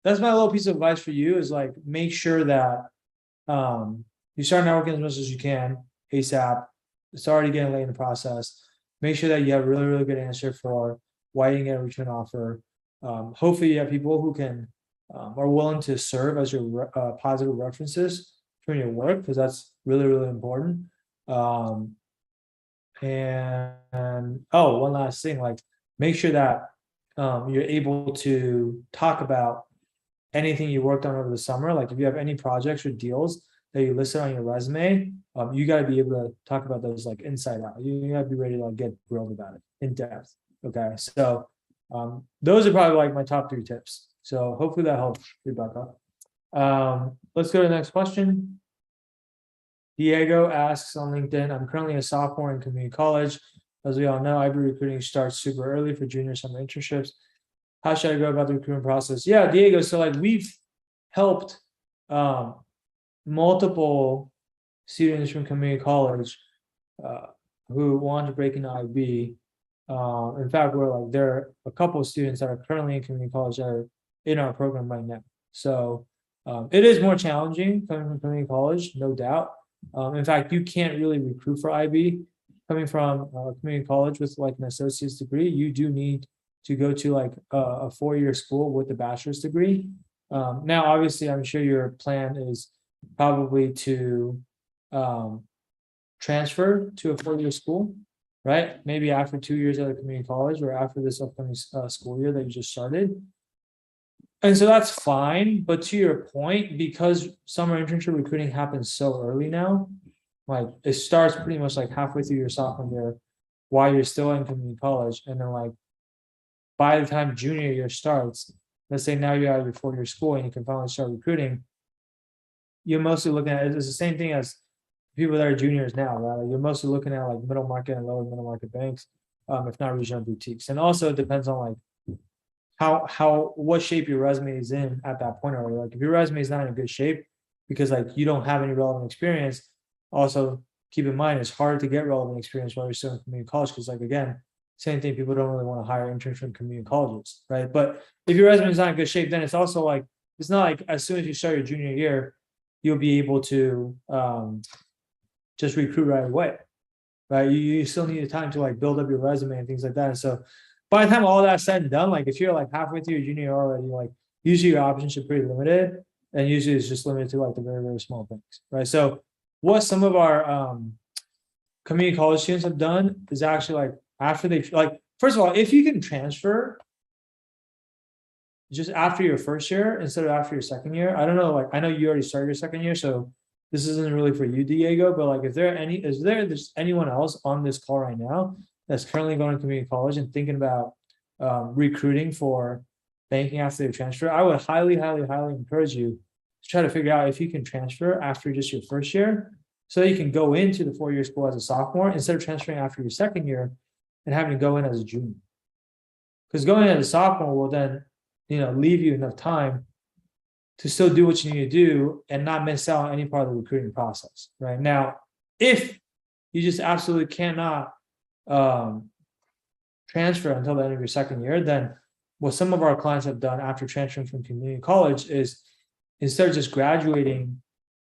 my little piece of advice for you, is like, make sure that you start networking as much as you can ASAP. It's already getting late in the process. Make sure that you have a really, really good answer for why you didn't get a return offer. Hopefully you have people who can are willing to serve as your positive references from your work, because that's really, really important. And oh, one last thing, like, make sure that you're able to talk about anything you worked on over the summer. Like if you have any projects or deals that you listed on your resume, you got to be able to talk about those like inside out. You got to be ready to like get grilled about it in depth. Okay, so those are probably like my top 3 tips. So hopefully that helps, Rebecca. Let's go to the next question. Diego asks on LinkedIn, I'm currently a sophomore in community college. As we all know, IB recruiting starts super early for junior summer internships. How should I go about the recruitment process? Yeah, Diego. So like we've helped multiple students from community college who want to break into IB. In fact, there are a couple of students that are currently in community college that are in our program right now. So it is more challenging coming from community college, no doubt. In fact, you can't really recruit for IB coming from community college with like an associate's degree. You do need to go to like a 4-year school with a bachelor's degree. Now, obviously, I'm sure your plan is probably to transfer to a 4-year school, right? Maybe after 2 years at a community college or after this upcoming school year that you just started. And so that's fine. But to your point, because summer internship recruiting happens so early now, like it starts pretty much like halfway through your sophomore year while you're still in community college. And then like by the time junior year starts, let's say now you're out of your 4-year school and you can finally start recruiting, you're mostly looking at it's the same thing as people that are juniors now, right? Like you're mostly looking at like middle market and lower middle market banks, if not regional boutiques. And also it depends on like what shape your resume is in at that point already. Like if your resume is not in good shape because like you don't have any relevant experience, also keep in mind it's hard to get relevant experience while you're still in community college because like again, same thing, people don't really want to hire interns from community colleges, right? But if your resume is not in good shape, then it's also like it's not like as soon as you start your junior year, you'll be able to just recruit right away, right? You still need time to like build up your resume and things like that. And so by the time all that's said and done, like if you're like halfway through your junior year already, like usually your options are pretty limited, and usually it's just limited to like the very, very small things, right? So what some of our community college students have done is actually like after they like, first of all, if you can transfer just after your first year instead of after your second year, I don't know, like I know you already started your second year, so this isn't really for you, Diego, but like if there's anyone else on this call right now that's currently going to community college and thinking about recruiting for banking after they transfer, I would highly, highly, highly encourage you to try to figure out if you can transfer after just your first year so that you can go into the 4-year school as a sophomore instead of transferring after your second year and having to go in as a junior. Because going in as a sophomore will then, leave you enough time to still do what you need to do and not miss out on any part of the recruiting process, right? Now, if you just absolutely cannot transfer until the end of your second year, then what some of our clients have done after transferring from community college is instead of just graduating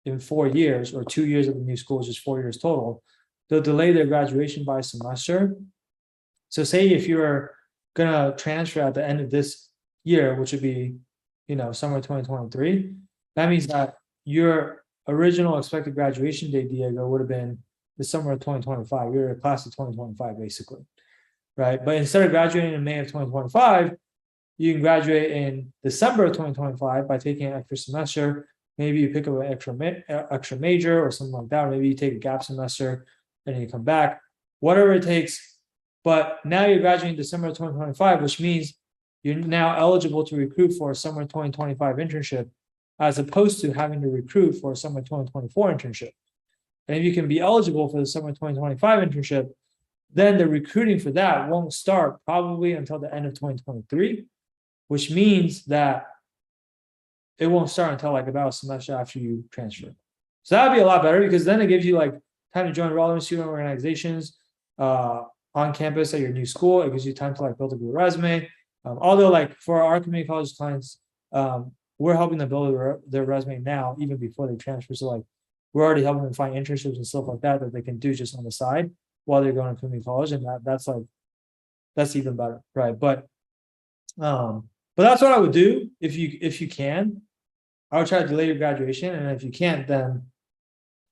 in 4 years or 2 years of the new school, is just 4 years total, they'll delay their graduation by a semester. So say if you're gonna transfer at the end of this year, which would be summer 2023, that means that your original expected graduation date, Diego, would have been the summer of 2025. You're a class of 2025, basically, right? But instead of graduating in May of 2025, you can graduate in December of 2025 by taking an extra semester. Maybe you pick up an extra major or something like that. Or maybe you take a gap semester and you come back, whatever it takes. But now you're graduating December of 2025, which means you're now eligible to recruit for a summer 2025 internship, as opposed to having to recruit for a summer 2024 internship. And if you can be eligible for the summer 2025 internship, then the recruiting for that won't start probably until the end of 2023, which means that it won't start until like about a semester after you transfer. So that would be a lot better because then it gives you like time to join relevant student organizations on campus at your new school. It gives you time to like build up your resume. Although like for our community college clients, we're helping them build their resume now, even before they transfer. So like we're already helping them find internships and stuff like that they can do just on the side while they're going to community college, and that's even better, right? But that's what I would do if you can. I would try to delay your graduation, and if you can't, then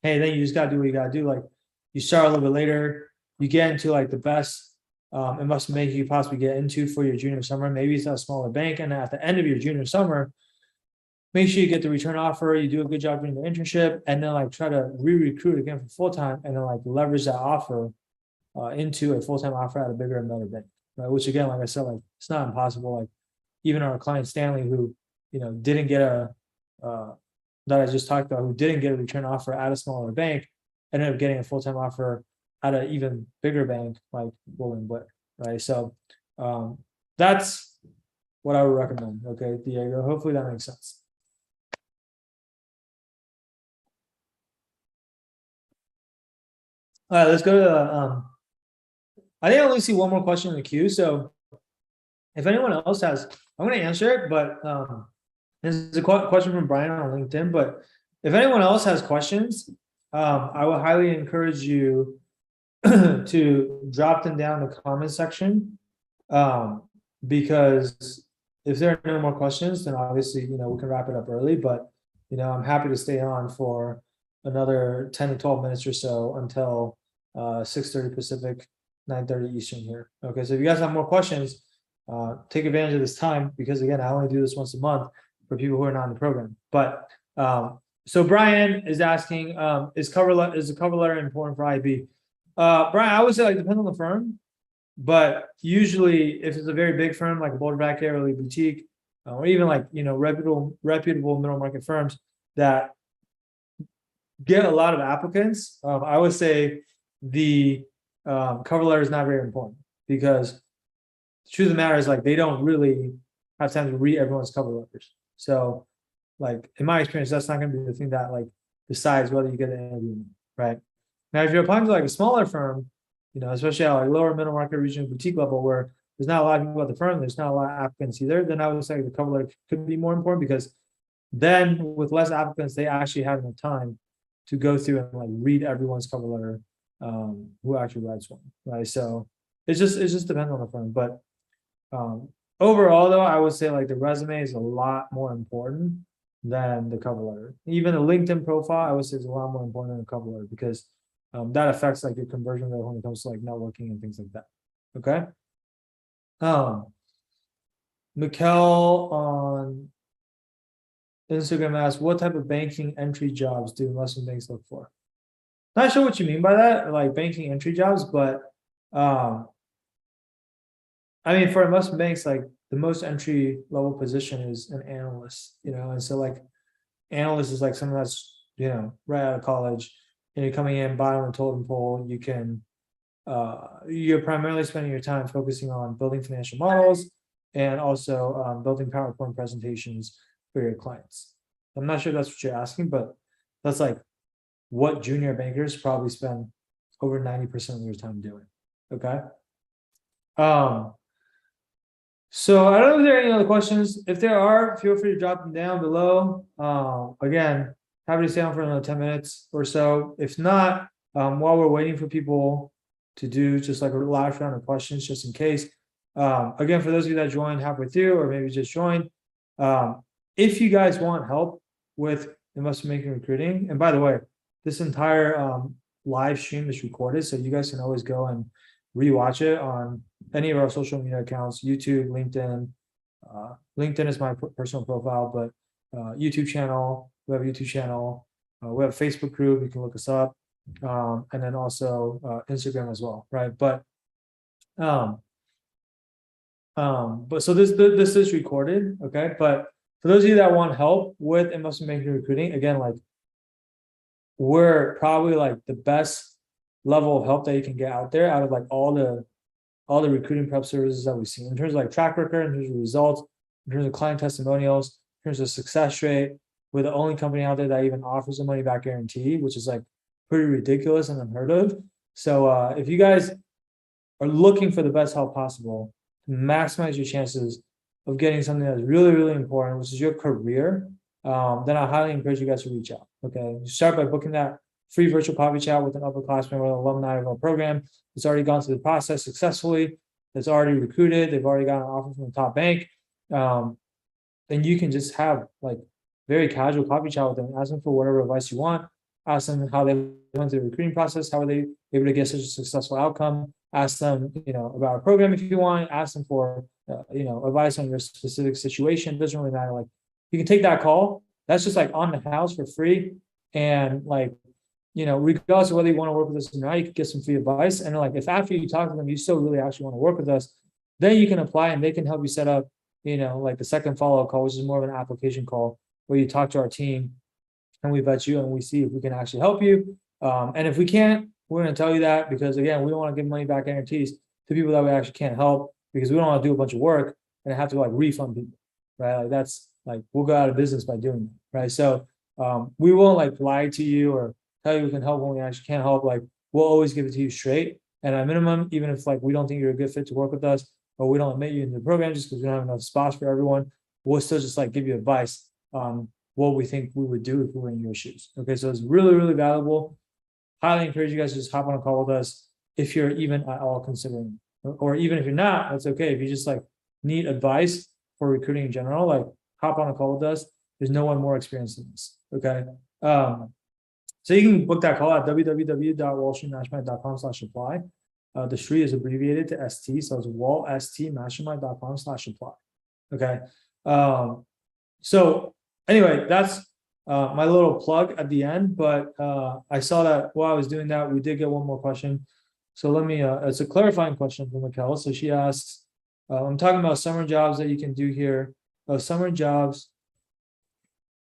hey, then you just gotta do what you gotta do. Like you start a little bit later, you get into like the best investment bank you possibly get into for your junior summer. Maybe it's a smaller bank, and at the end of your junior summer, make sure you get the return offer. You do a good job doing the internship, and then like try to re-recruit again for full time, and then like leverage that offer into a full time offer at a bigger and better bank. Right? Which again, like I said, like it's not impossible. Like even our client Stanley, who didn't get that I just talked about, who didn't get a return offer at a smaller bank, ended up getting a full time offer at an even bigger bank like William Blair, right? So that's what I would recommend. Okay, Diego. Hopefully that makes sense. All right, let's go to I think I only see one more question in the queue. So if anyone else has, I'm going to answer it, but this is a question from Brian on LinkedIn. But if anyone else has questions, I will highly encourage you to drop them down in the comment section. Because if there are no more questions, then obviously, we can wrap it up early, but, I'm happy to stay on for another 10 to 12 minutes or so until 6:30 Pacific, 9:30 Eastern here. Okay, so if you guys have more questions, take advantage of this time, because again, I only do this once a month for people who are not in the program. But so Brian is asking, is the cover letter important for IB? Brian, I would say, like, depends on the firm, but usually if it's a very big firm like a Boulder Bracket or a boutique, or even like, reputable middle market firms that get a lot of applicants, I would say the cover letter is not very important, because the truth of the matter is, like, they don't really have time to read everyone's cover letters. So, like, in my experience, that's not going to be the thing that, like, decides whether you get an interview, right? Now, if you're applying to like a smaller firm, especially at like lower middle market, regional boutique level, where there's not a lot of people at the firm, there's not a lot of applicants either, then I would say the cover letter could be more important, because then with less applicants, they actually have enough time to go through and like read everyone's cover letter, who actually writes one, right? So it just depends on the firm. But overall, though, I would say like the resume is a lot more important than the cover letter. Even the LinkedIn profile, I would say, is a lot more important than the cover letter, because that affects like your conversion rate when it comes to like networking and things like that. Okay. Mikkel on Instagram asks, what type of banking entry jobs do investment banks look for? Not sure what you mean by that, like banking entry jobs, but I mean, for investment banks, like the most entry level position is an analyst, and so like analyst is like someone that's, right out of college, and you're coming in bottom of the totem pole. You're primarily spending your time focusing on building financial models and also building PowerPoint presentations for your clients. I'm not sure that's what you're asking, but that's like what junior bankers probably spend over 90% of their time doing. Okay. So I don't know if there are any other questions. If there are, feel free to drop them down below. Again, happy to stay on for another 10 minutes or so. If not, while we're waiting for people to do just like a last round of questions, just in case. Again, for those of you that joined halfway through, or maybe just joined, if you guys want help with investment banking recruiting, and by the way, this entire live stream is recorded, so you guys can always go and rewatch it on any of our social media accounts, YouTube, LinkedIn. LinkedIn is my personal profile, but YouTube channel, we have a YouTube channel, we have a Facebook group, you can look us up, and then also Instagram as well, right? But so this is recorded, okay? But for those of you that want help with investment banking recruiting, again, like, we're probably like the best level of help that you can get out there, out of like all the recruiting prep services that we've seen, in terms of like track record, in terms of results, in terms of client testimonials, in terms of success rate. We're the only company out there that even offers a money back guarantee, which is like pretty ridiculous and unheard of. So if you guys are looking for the best help possible to maximize your chances of getting something that's really, really important, which is your career, then I highly encourage you guys to reach out. Okay, you start by booking that free virtual coffee chat with an upperclassman or an alumni of our program that's already gone through the process successfully, that's already recruited, they've already got an offer from the top bank. Then you can just have like very casual coffee chat with them, ask them for whatever advice you want, ask them how they went through the recruiting process, how were they able to get such a successful outcome, ask them, about our program if you want, ask them for, advice on your specific situation. It doesn't really matter. Like, you can take that call. That's just like on the house for free. And like, regardless of whether you want to work with us or not, you can get some free advice. And like, if after you talk to them, you still really actually want to work with us, then you can apply and they can help you set up, like the second follow-up call, which is more of an application call, where you talk to our team and we vet you and we see if we can actually help you. And if we can't, we're going to tell you that, because again, we don't want to give money back guarantees to people that we actually can't help, because we don't want to do a bunch of work and have to like refund people, right? Like, that's like, we'll go out of business by doing that, right? So we won't like lie to you or tell you we can help when we actually can't help. Like, we'll always give it to you straight. And at minimum, even if like we don't think you're a good fit to work with us, or we don't admit you into the program just because we don't have enough spots for everyone, we'll still just like give you advice on what we think we would do if we were in your shoes. Okay, so it's really, really valuable. Highly encourage you guys to just hop on a call with us if you're even at all considering, or even if you're not, that's okay. If you just like need advice for recruiting in general, like hop on a call with us. There's no one more experienced than this. Okay. So you can book that call at www.wallstreetmastermind.com/apply. The street is abbreviated to ST, so it's wallstmastermind.com/apply. Okay. So anyway, that's my little plug at the end, but I saw that while I was doing that, we did get one more question. So let me, it's a clarifying question from Mikel. So she asks, I'm talking about summer jobs that you can do here, summer jobs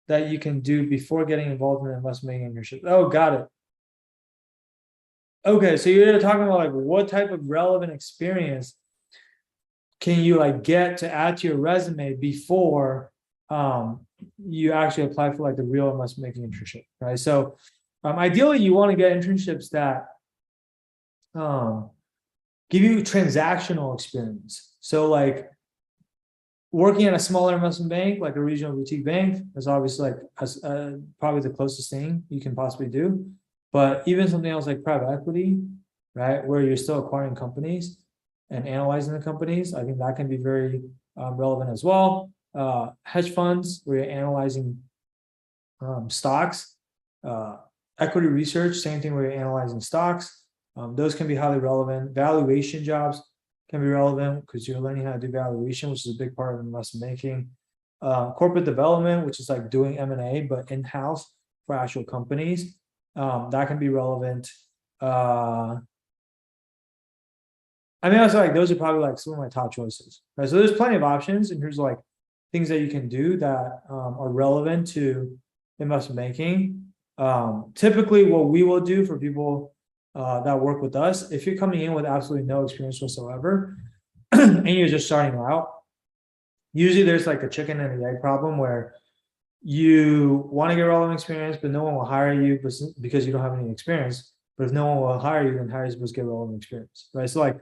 that you can do before getting involved in an investment banking internship. Oh, got it. Okay, so you're talking about like what type of relevant experience can you like get to add to your resume before you actually apply for like the real investment banking internship, right? So ideally you want to get internships that give you transactional experience. So like working at a smaller investment bank, like a regional boutique bank, is obviously like probably the closest thing you can possibly do. But even something else like private equity, right, where you're still acquiring companies and analyzing the companies, I think that can be very relevant as well. Hedge funds, where you're analyzing stocks, equity research, same thing where you're analyzing stocks. Those can be highly relevant. Valuation jobs can be relevant because you're learning how to do valuation, which is a big part of investment banking. Corporate development, which is like doing M&A, but in-house for actual companies. That can be relevant. I mean, also like those are probably like some of my top choices, right? So there's plenty of options in terms of like things that you can do that are relevant to investment banking. Typically what we will do for people that work with us, if you're coming in with absolutely no experience whatsoever and you're just starting out, usually there's like a chicken and the egg problem where you want to get relevant experience, but no one will hire you because you don't have any experience. But if no one will hire you, then hire you supposed to get relevant experience, right? So like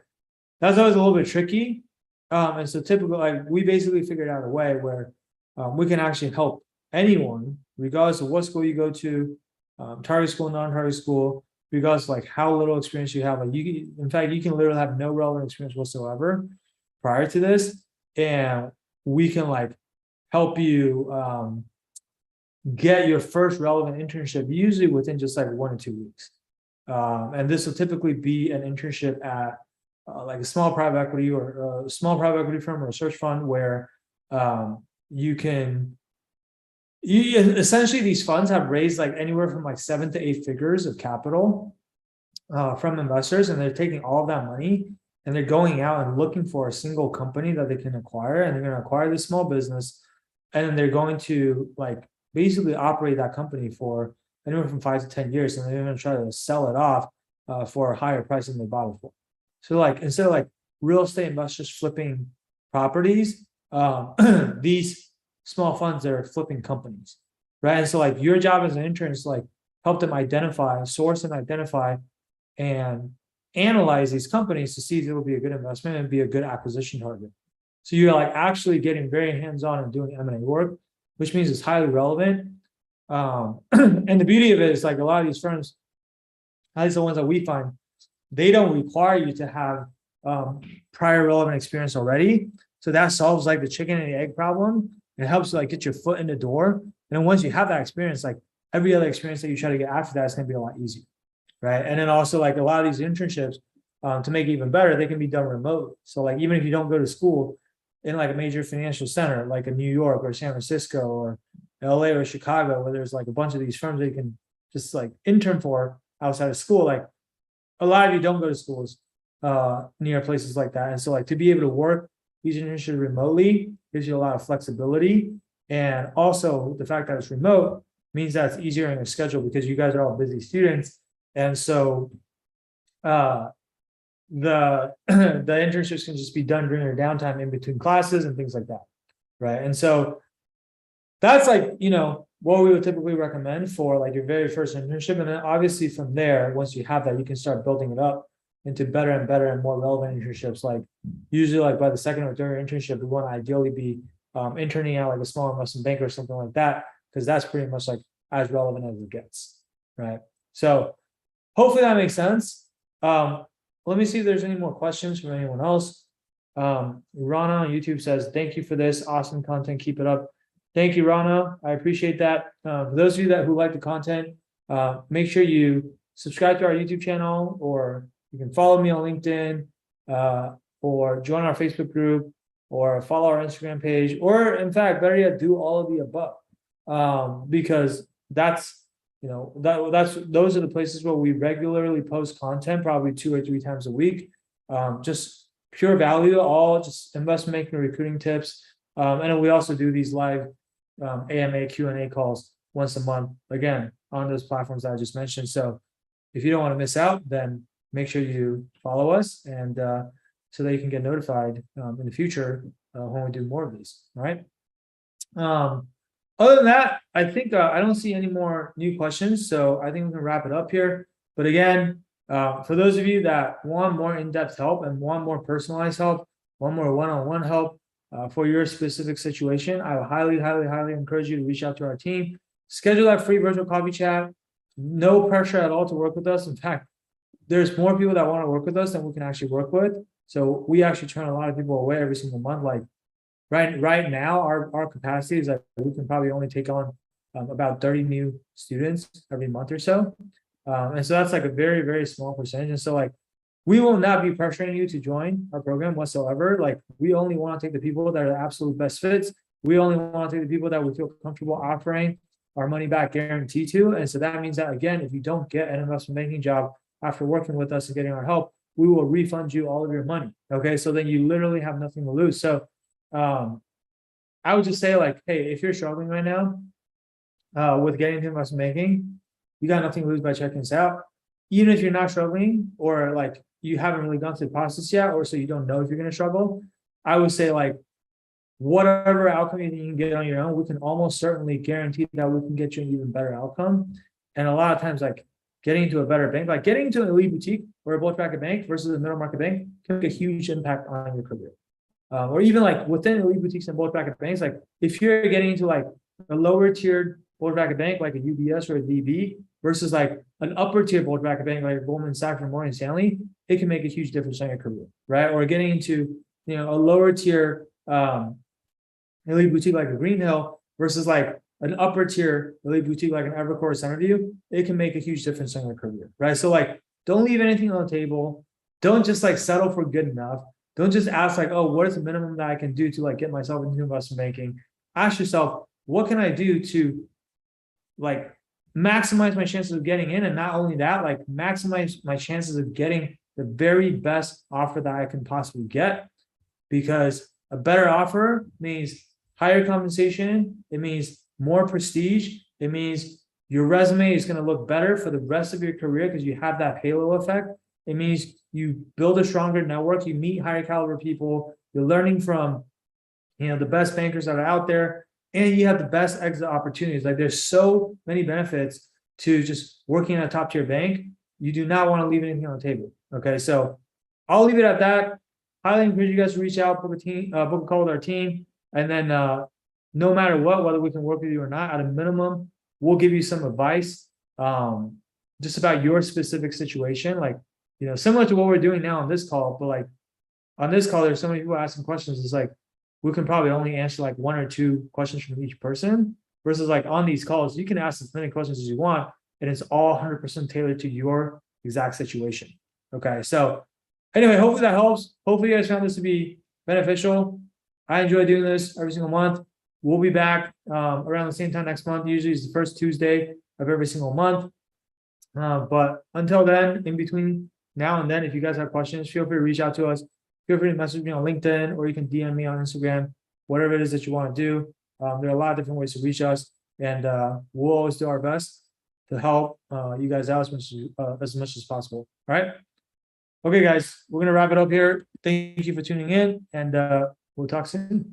that's always a little bit tricky. And so typically, like we basically figured out a way where we can actually help anyone, regardless of what school you go to, target school, non-target school, regardless of like how little experience you have. Like in fact, you can literally have no relevant experience whatsoever prior to this, and we can like help you get your first relevant internship, usually within just like 1 or 2 weeks. And this will typically be an internship at like a small private equity or a small private equity firm or a search fund where you essentially these funds have raised like anywhere from like 7 to 8 figures of capital from investors, and they're taking all of that money and they're going out and looking for a single company that they can acquire, and they're going to acquire this small business, and then they're going to like basically operate that company for anywhere from 5 to 10 years, and they're going to try to sell it off for a higher price than they bought it for. So like instead of like real estate investors flipping properties, these small funds are flipping companies, right? And so like your job as an intern is to like help them identify, source and identify and analyze these companies to see if it will be a good investment and be a good acquisition target. So you're like actually getting very hands-on and doing M&A work, which means it's highly relevant. And the beauty of it is like a lot of these firms, at least the ones that we find, they don't require you to have prior relevant experience already. So that solves like the chicken and the egg problem. It helps like get your foot in the door. And then once you have that experience, like every other experience that you try to get after that is going to be a lot easier, right? And then also like a lot of these internships, to make it even better, they can be done remotely. So like even if you don't go to school in like a major financial center, like in New York or San Francisco or LA or Chicago, where there's like a bunch of these firms that you can just like intern for outside of school, like a lot of you don't go to schools near places like that. And so like to be able to work these internships remotely gives you a lot of flexibility. And also the fact that it's remote means that it's easier in your schedule because you guys are all busy students. And so the internships can just be done during your downtime in between classes and things like that, right? And so that's like, you know, what we would typically recommend for like your very first internship. And then obviously from there, once you have that, you can start building it up into better and better and more relevant internships. Like usually like by the second or third internship, we want to ideally be interning at like a small investment bank or something like that, because that's pretty much like as relevant as it gets, right? So hopefully that makes sense. Let me see if there's any more questions from anyone else. Rana on YouTube says, thank you for this awesome content. Keep it up. Thank you, Rana. I appreciate that. For those of you who like the content, make sure you subscribe to our YouTube channel, or you can follow me on LinkedIn, or join our Facebook group, or follow our Instagram page, or in fact, better yet, do all of the above. Because that's, you know, those are the places where we regularly post content, probably 2 or 3 times a week. Just pure value, all just investment banking, recruiting tips. And then we also do these live AMA Q&A calls once a month, again, on those platforms that I just mentioned. So if you don't want to miss out, then make sure you follow us, and so that you can get notified in the future when we do more of these. All right. Other than that, I think I don't see any more new questions, so I think we can wrap it up here. But again, for those of you that want more in-depth help and want more personalized help, want more one-on-one help for your specific situation, I would highly, highly, highly encourage you to reach out to our team. Schedule that free virtual coffee chat. No pressure at all to work with us. In fact, there's more people that want to work with us than we can actually work with. So we actually turn a lot of people away every single month. Like right now, our capacity is that we can probably only take on about 30 new students every month or so. And so that's like a very, very small percentage. And so like, we will not be pressuring you to join our program whatsoever. Like, we only want to take the people that are the absolute best fits. We only want to take the people that we feel comfortable offering our money back guarantee to. And so that means that, again, if you don't get an investment banking job after working with us and getting our help, we will refund you all of your money. Okay. So then you literally have nothing to lose. So I would just say, like, hey, if you're struggling right now with getting into investment banking, you got nothing to lose by checking us out. Even if you're not struggling, or like you haven't really gone through the process yet, or so you don't know if you're going to struggle, I would say, like, whatever outcome you can get on your own, we can almost certainly guarantee that we can get you an even better outcome. And a lot of times, like, getting into a better bank, like getting into an elite boutique or a bulge bracket bank versus a middle market bank, can make a huge impact on your career. Or even like within elite boutiques and bulge bracket banks, like if you're getting into like a lower tiered bulge bracket bank, like a UBS or a DB, versus like an upper tier bulge bracket bank, like Goldman Sachs or Morgan Stanley, it can make a huge difference in your career, right? Or getting into, you know, a lower tier elite boutique like a Greenhill versus like an upper tier elite boutique like an Evercore or Centerview, it can make a huge difference in your career, right? So like, don't leave anything on the table. Don't just like settle for good enough. Don't just ask like, oh, what is the minimum that I can do to like get myself into investment banking? Ask yourself, what can I do to like maximize my chances of getting in? And not only that, like maximize my chances of getting the very best offer that I can possibly get, because a better offer means higher compensation. It means more prestige. It means your resume is going to look better for the rest of your career because you have that halo effect. It means you build a stronger network. You meet higher caliber people. You're learning from, you know, the best bankers that are out there, and you have the best exit opportunities. Like, there's so many benefits to just working at a top tier bank. You do not want to leave anything on the table. Okay, so I'll leave it at that. Highly encourage you guys to reach out, book a call with our team, and then no matter what, whether we can work with you or not, at a minimum, we'll give you some advice just about your specific situation. Like, you know, similar to what we're doing now on this call, but like on this call, there's so many people asking questions. It's like, we can probably only answer like 1 or 2 questions from each person, versus like on these calls, you can ask as many questions as you want, and it's all 100% tailored to your exact situation. Okay. So anyway, hopefully that helps. Hopefully you guys found this to be beneficial. I enjoy doing this every single month. We'll be back around the same time next month. Usually it's the first Tuesday of every single month. But until then, in between now and then, if you guys have questions, feel free to reach out to us. Feel free to message me on LinkedIn, or you can DM me on Instagram, whatever it is that you want to do. There are a lot of different ways to reach us, and we'll always do our best to help you guys out as much as possible. All right. Okay, guys, we're going to wrap it up here. Thank you for tuning in, and we'll talk soon.